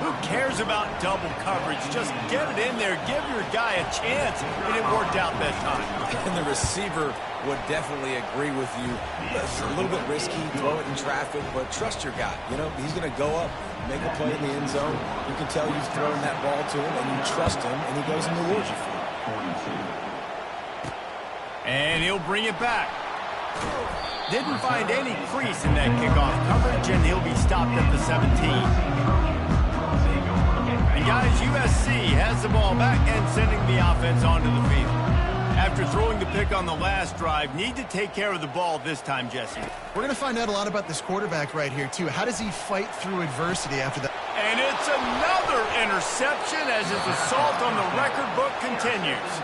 Who cares about double coverage? Just get it in there. Give your guy a chance. And it worked out that time. And the receiver would definitely agree with you. It's a little bit risky, throw it in traffic, but trust your guy. You know, he's going to go up, make a play in the end zone. You can tell you've thrown that ball to him, and you trust him, and he goes and rewards you for it. And he'll bring it back. Didn't find any crease in that kickoff coverage, and he'll be stopped at the 17. And guys, USC has the ball back and sending the offense onto the field. After throwing the pick on the last drive, need to take care of the ball this time, Jesse. We're going to find out a lot about this quarterback right here, too. How does he fight through adversity after that? And it's another interception as his assault on the record book continues.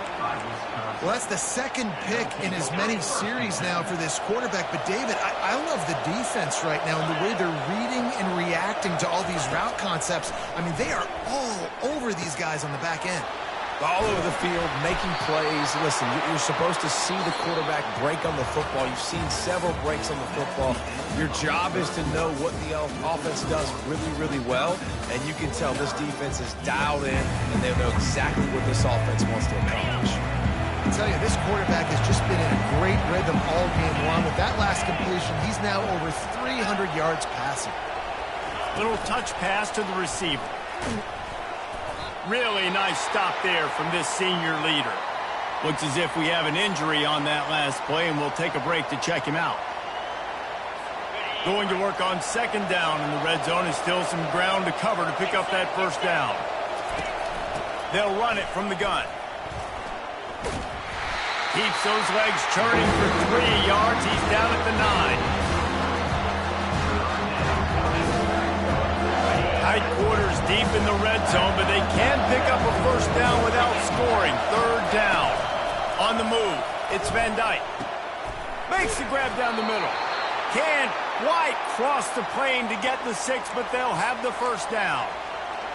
Well, that's the 2nd pick in as many series now for this quarterback. But, David, I love the defense right now and the way they're reading and reacting to all these route concepts. I mean, they are all over these guys on the back end. All over the field, making plays. Listen, you're supposed to see the quarterback break on the football. You've seen several breaks on the football. Your job is to know what the offense does really, really well. And you can tell this defense is dialed in, and they know exactly what this offense wants to accomplish. I tell you, this quarterback has just been in a great rhythm all game long. With that last completion, he's now over 300 yards passing. Little touch pass to the receiver. Really nice stop there from this senior leader. Looks as if we have an injury on that last play, and we'll take a break to check him out. Going to work on second down in the red zone. Is still some ground to cover to pick up that first down. They'll run it from the gun. Keeps those legs churning for 3 yards. He's down at the 9. Tight quarters deep in the red zone, but they can pick up a first down without scoring. Third down. On the move, it's Van Dyke. Makes the grab down the middle. Can't quite cross the plane to get the 6, but they'll have the first down.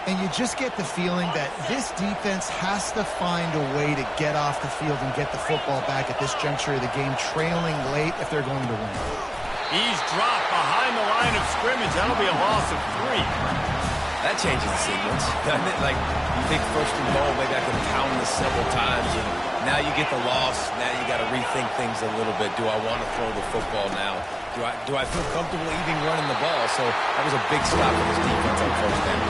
And you just get the feeling that this defense has to find a way to get off the field and get the football back at this juncture of the game, trailing late if they're going to win. He's dropped behind the line of scrimmage. That'll be a loss of 3. That changes the sequence, doesn't it? Like, you think first and goal, maybe I could pound this several times, and now you get the loss. Now you got to rethink things a little bit. Do I want to throw the football now? Do I feel comfortable even running the ball? So that was a big stop for this defense on first down.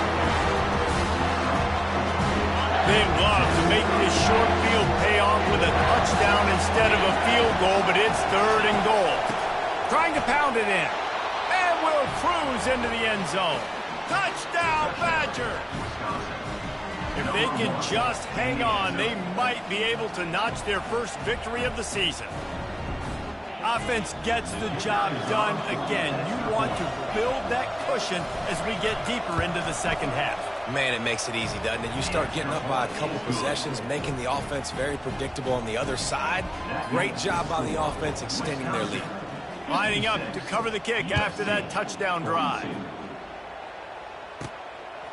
They love to make this short field pay off with a touchdown instead of a field goal, but it's third and goal. Trying to pound it in. And will cruise into the end zone. Touchdown, Badgers! If they can just hang on, they might be able to notch their first victory of the season. Offense gets the job done again. You want to build that cushion as we get deeper into the second half. Man, it makes it easy, doesn't it? You start getting up by a couple possessions, making the offense very predictable on the other side. Great job by the offense extending their lead. Lining up to cover the kick after that touchdown drive.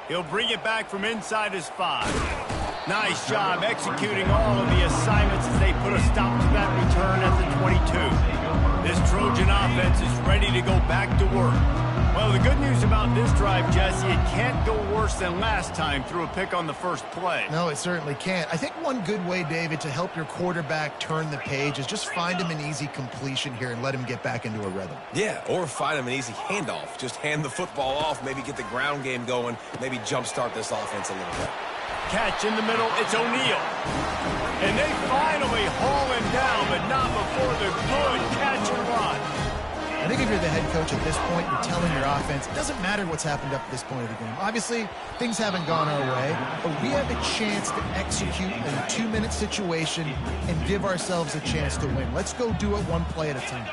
He'll bring it back from inside his 5. Nice job executing all of the assignments as they put a stop to that return at the 22. This Trojan offense is ready to go back to work. Well, the good news about this drive, Jesse, it can't go worse than last time through a pick on the first play. No, it certainly can't. I think one good way, David, to help your quarterback turn the page is just find him an easy completion here and let him get back into a rhythm. Yeah, or find him an easy handoff. Just hand the football off, maybe get the ground game going, maybe jumpstart this offense a little bit. Catch in the middle, it's O'Neal. And they finally haul him down, but not before the good catch and run. I think if you're the head coach at this point, you're telling your offense, it doesn't matter what's happened up to this point of the game. Obviously, things haven't gone our way, but we have a chance to execute in a 2-minute situation and give ourselves a chance to win. Let's go do it one play at a time.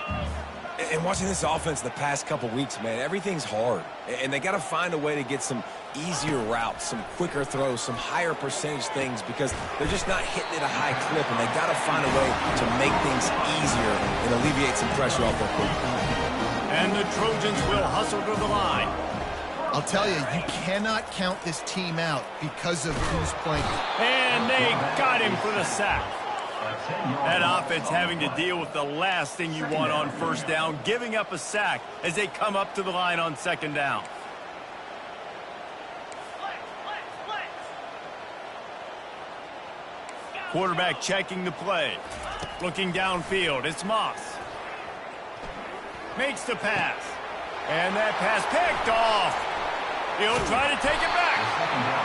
And watching this offense the past couple weeks, man, everything's hard. And they got to find a way to get some easier routes, some quicker throws, some higher percentage things because they're just not hitting at a high clip, and they got to find a way to make things easier and alleviate some pressure off their quarterback. And the Trojans will hustle to the line. I'll tell you, you cannot count this team out because of who's playing. And they got him for the sack. That offense having to deal with the last thing you want on first down, giving up a sack as they come up to the line on second down. Quarterback checking the play. Looking downfield, it's Moss. Makes the pass. And that pass picked off. He'll try to take it back.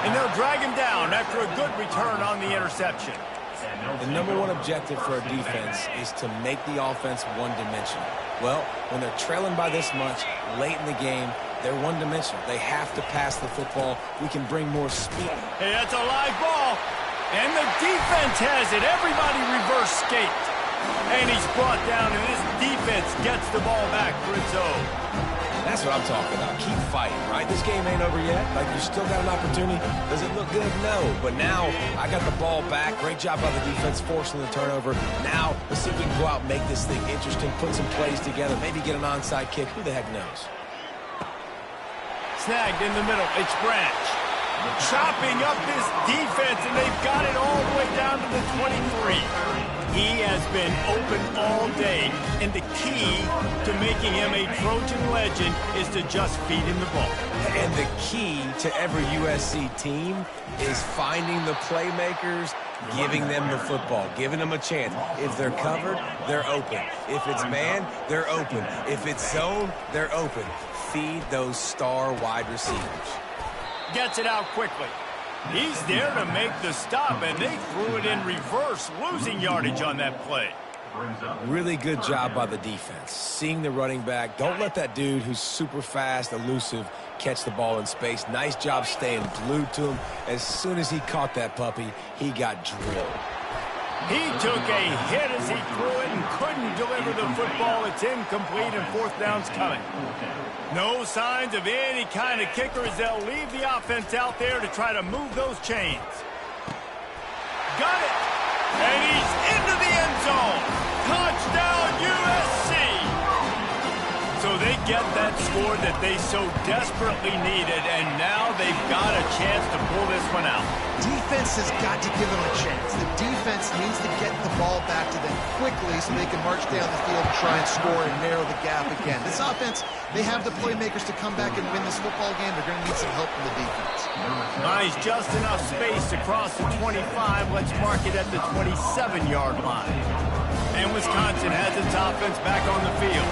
And they'll drag him down after a good return on the interception. The number one objective for a defense is to make the offense one-dimensional. Well, when they're trailing by this much late in the game, they're one-dimensional. They have to pass the football. We can bring more speed. Hey, that's a live ball. And the defense has it. Everybody reverse skate. And he's brought down, and this defense gets the ball back for its own. That's what I'm talking about. Keep fighting, right? This game ain't over yet. Like, you still got an opportunity. Does it look good? No. But now, I got the ball back. Great job by the defense forcing the turnover. Now, let's see if we can go out and make this thing interesting, put some plays together, maybe get an onside kick. Who the heck knows? Snagged in the middle. It's Branch. Chopping up this defense, and they've got it all the way down to the 23. He has been open all day, and the key to making him a Trojan legend is to just feed him the ball. And the key to every USC team is finding the playmakers, giving them the football, giving them a chance. If they're covered, they're open. If it's man, they're open. If it's zone, they're open. Feed those star wide receivers. Gets it out quickly. He's there to make the stop, and they threw it in reverse, losing yardage on that play. brings up. Really good job by the defense. Seeing the running back. Don't let that dude who's super fast, elusive, catch the ball in space. Nice job staying glued to him. As soon as he caught that puppy, he got drilled. He took a hit as he threw it and couldn't deliver the football. It's incomplete and fourth down's coming. No signs of any kind of kicker as they'll leave the offense out there to try to move those chains. Got it! And he's into the end zone. Touchdown, USC! So they get that score that they so desperately needed, and now they've got a chance to pull this one out. Defense has got to give them a chance. The defense needs to get the ball back to them quickly so they can march down the field and try and score and narrow the gap again. This offense, they have the playmakers to come back and win this football game. They're going to need some help from the defense. Nice, just enough space across the 25. Let's mark it at the 27-yard line. And Wisconsin has its offense back on the field.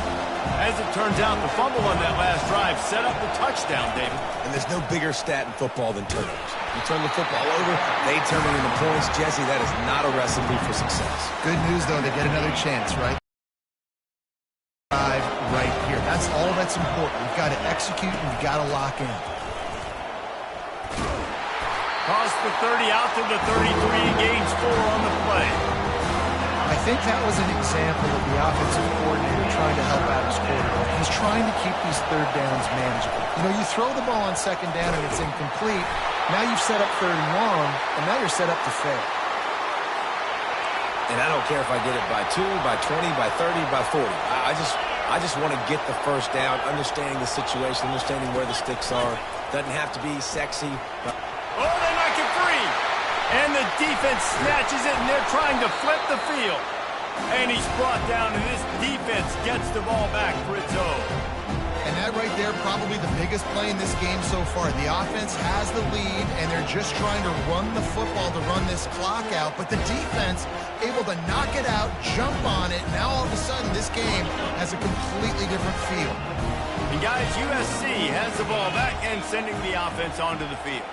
As it turns out, the fumble on that last drive set up the touchdown, David. And there's no bigger stat in football than turnovers. You turn the football over, they turn it into points. Jesse, that is not a recipe for success. Good news, though, they get another chance, right? Right here. That's all that's important. You've got to execute and you've got to lock in. Cross the 30 out to the 33, gains 4 on the play. I think that was an example of the offensive coordinator trying to help out his quarterback. He's trying to keep these third downs manageable. You know, you throw the ball on second down and it's incomplete. Now you've set up third and long, and now you're set up to fail. And I don't care if I get it by 2, by 20, by 30, by 40. I just want to get the first down, understanding the situation, understanding where the sticks are. Doesn't have to be sexy. But oh, they knock it free. And the defense snatches it, and they're trying to flip the field. And he's brought down, and this defense gets the ball back for its own. And that right there, probably the biggest play in this game so far. The offense has the lead, and they're just trying to run the football to run this clock out. But the defense able to knock it out, jump on it. Now all of a sudden, this game has a completely different feel. And guys, USC has the ball back and sending the offense onto the field.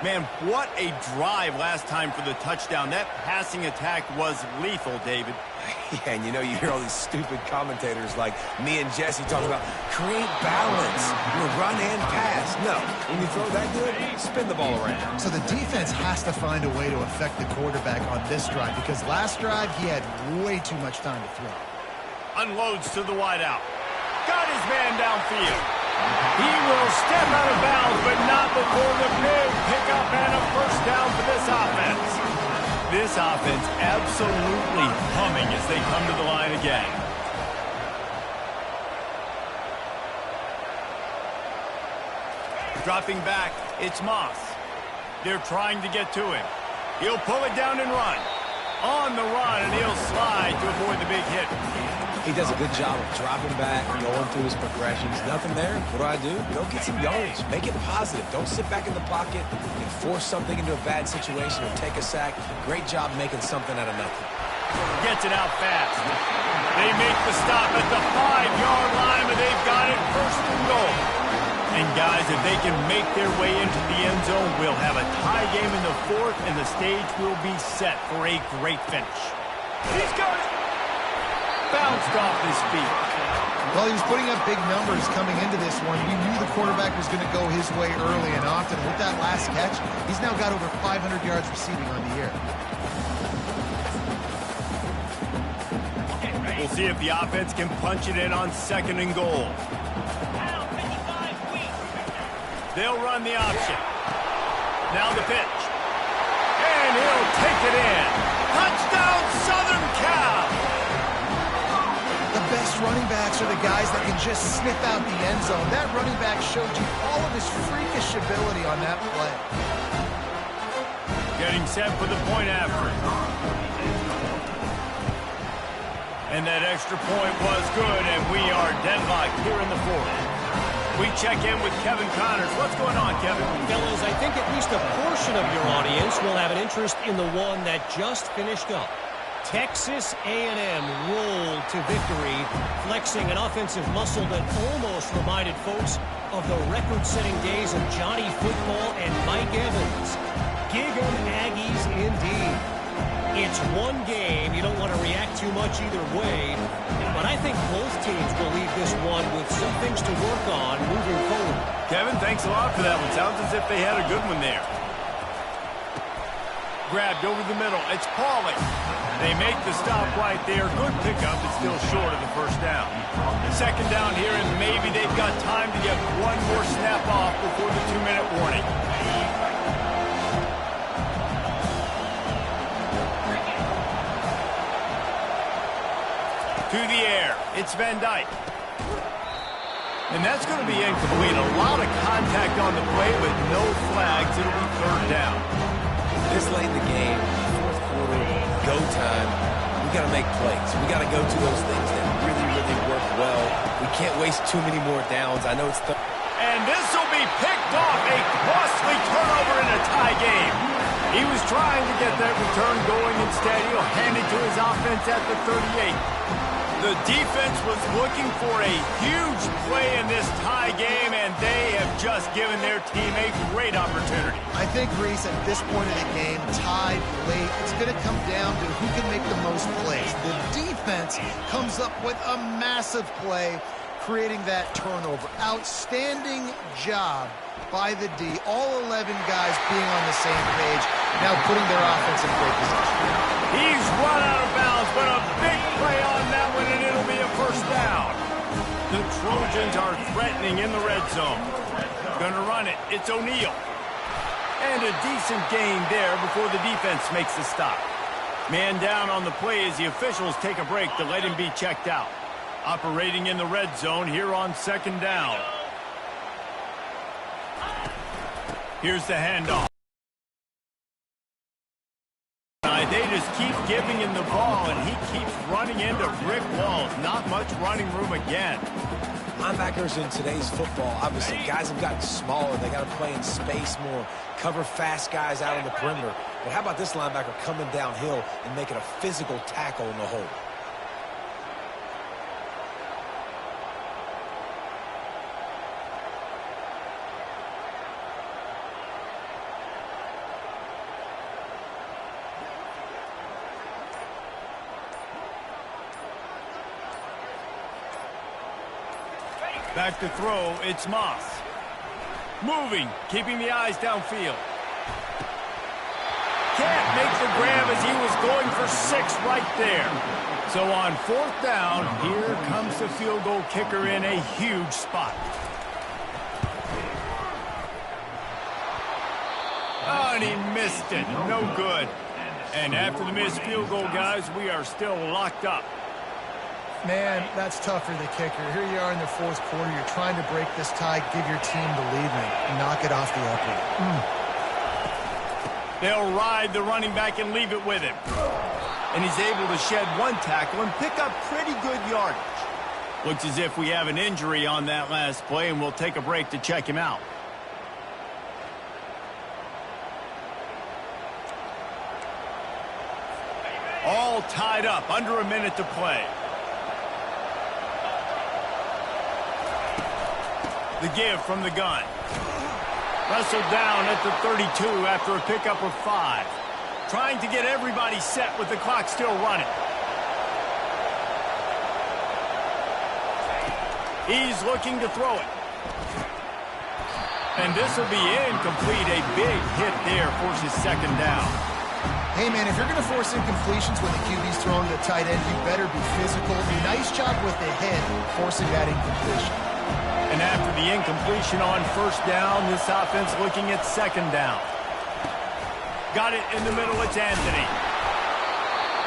Man, what a drive last time for the touchdown. That passing attack was lethal, David. yeah, and you know, you hear all these stupid commentators like me and Jesse talking about create balance, run and pass. No, when you throw that good, spin the ball around. So the defense has to find a way to affect the quarterback on this drive because last drive he had way too much time to throw. Unloads to the wideout. Got his man downfield. He will step out of bounds, but not before the big pickup and a first down for this offense. This offense absolutely humming as they come to the line again. Dropping back, it's Moss. They're trying to get to him. He'll pull it down and run. On the run, and he'll slide to avoid the big hit. He does a good job of dropping back, going through his progressions. Nothing there. What do? Go get some yardage. Make it positive. Don't sit back in the pocket and force something into a bad situation or take a sack. Great job making something out of nothing. Gets it out fast. They make the stop at the 5-yard line, but they've got it first and goal. And guys, if they can make their way into the end zone, we'll have a tie game in the fourth, and the stage will be set for a great finish. He's got it. Bounced off his feet. Well, he was putting up big numbers coming into this one. We knew the quarterback was going to go his way early and often. With that last catch, he's now got over 500 yards receiving on the year. We'll see if the offense can punch it in on second and goal. They'll run the option. Now the pitch. And he'll take it in. Touchdown, Southern Cal! The best running backs are the guys that can just sniff out the end zone. That running back showed you all of his freakish ability on that play. Getting set for the point after. And that extra point was good, and we are deadlocked here in the fourth. We check in with Kevin Connors. What's going on, Kevin? Fellas, I think at least a portion of your audience will have an interest in the one that just finished up. Texas A&M rolled to victory, flexing an offensive muscle that almost reminded folks of the record-setting days of Johnny Football and Mike Evans. Gig 'em Aggies indeed. It's one game. You don't want to react too much either way. But I think both teams will leave this one with some things to work on moving forward. Kevin, thanks a lot for that one. Sounds as if they had a good one there. Grabbed over the middle. It's Pauly. They make the stop right there. Good pickup. It's still short of the first down. Second down here, and maybe they've got time to get one more snap off before the 2-minute warning. To the air. It's Van Dyke. And that's going to be incomplete. A lot of contact on the play, but no flags. It'll be third down. This late in the game, fourth quarter, go time, we got to make plays. We got to go to those things that really, really work well. We can't waste too many more downs. I know it's and this will be picked off. A costly turnover in a tie game. He was trying to get that return going. Instead, he'll hand it to his offense at the 38. The defense was looking for a huge play in this tie game, and they have just given their team a great opportunity. I think, Reese, at this point of the game, tied late, it's going to come down to who can make the most plays. The defense comes up with a massive play, creating that turnover. Outstanding job by the D. All 11 guys being on the same page, now putting their offense in great position. He's run out of bounds, but a big play on that one, and it'll be a first down. The Trojans are threatening in the red zone. Gonna run it. It's O'Neal. And a decent gain there before the defense makes the stop. Man down on the play as the officials take a break to let him be checked out. Operating in the red zone here on second down. Here's the handoff. They just keep giving him the ball, and he keeps running into brick walls. Not much running room again. Linebackers in today's football, obviously, guys have gotten smaller. They got to play in space more, cover fast guys out on the perimeter. But how about this linebacker coming downhill and making a physical tackle in the hole? Back to throw, it's Moss. Moving, keeping the eyes downfield. Can't make the grab as he was going for 6 right there. So on fourth down, here comes the field goal kicker in a huge spot. Oh, and he missed it. No good. And after the missed field goal, guys, we are still locked up. Man, that's tough for the kicker. Here you are in the fourth quarter. You're trying to break this tie, give your team the lead, and knock it off the upright. They'll ride the running back and leave it with him. And he's able to shed one tackle and pick up pretty good yardage. Looks as if we have an injury on that last play, and we'll take a break to check him out. All tied up, under a minute to play. The give from the gun. Wrestled down at the 32 after a pickup of 5. Trying to get everybody set with the clock still running. He's looking to throw it. And this will be incomplete. A big hit there forces second down. Hey, man, if you're going to force incompletions when the QB's throwing to the tight end, you better be physical. Nice job with the hit, forcing that incompletion. And after the incompletion on first down, this offense looking at second down. Got it in the middle, it's Anthony.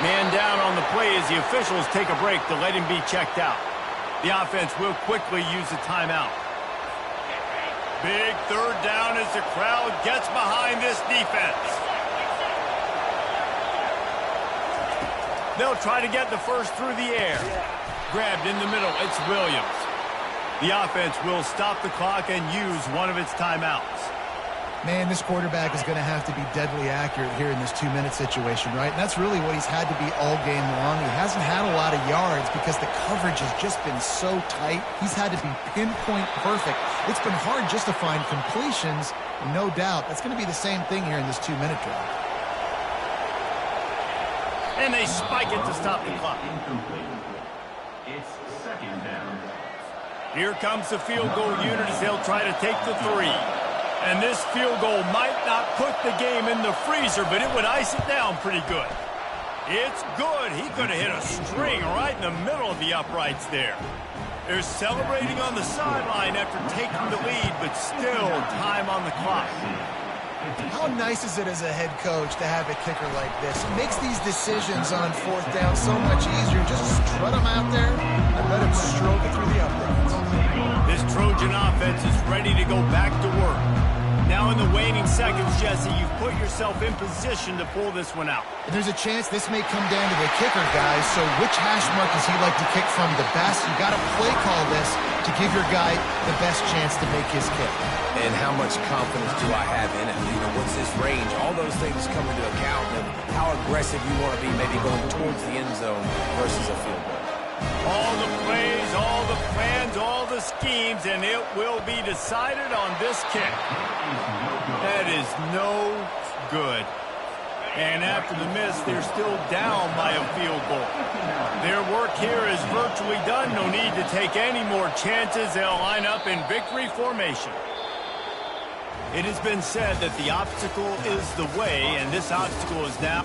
Man down on the play as the officials take a break to let him be checked out. The offense will quickly use a timeout. Big third down as the crowd gets behind this defense. They'll try to get the first through the air. Grabbed in the middle, it's Williams. The offense will stop the clock and use one of its timeouts. Man, this quarterback is going to have to be deadly accurate here in this 2-minute situation, right? And that's really what he's had to be all game long. He hasn't had a lot of yards because the coverage has just been so tight. He's had to be pinpoint perfect. It's been hard just to find completions, no doubt. That's going to be the same thing here in this 2-minute drive. And they spike it to stop the clock. Incomplete. It's second down. Here comes the field goal unit as they'll try to take the 3. And this field goal might not put the game in the freezer, but it would ice it down pretty good. It's good. He could have hit a string right in the middle of the uprights there. They're celebrating on the sideline after taking the lead, but still time on the clock. How nice is it as a head coach to have a kicker like this? It makes these decisions on 4th down so much easier. Just strut him out there and let him stroke it through the uprights. This Trojan offense is ready to go back to work. Now in the waning seconds, Jesse, you've put yourself in position to pull this one out. And there's a chance this may come down to the kicker, guys. So which hash mark does he like to kick from the best? You got to play call this to give your guy the best chance to make his kick. And how much confidence do I have in it? You know, what's this range? All those things come into account of how aggressive you want to be, maybe going towards the end zone versus a field goal. All the plays, all the plans, all the schemes, and it will be decided on this kick. That is no good. And after the miss, they're still down by a field goal. Their work here is virtually done. No need to take any more chances. They'll line up in victory formation. It has been said that the obstacle is the way, and this obstacle is now...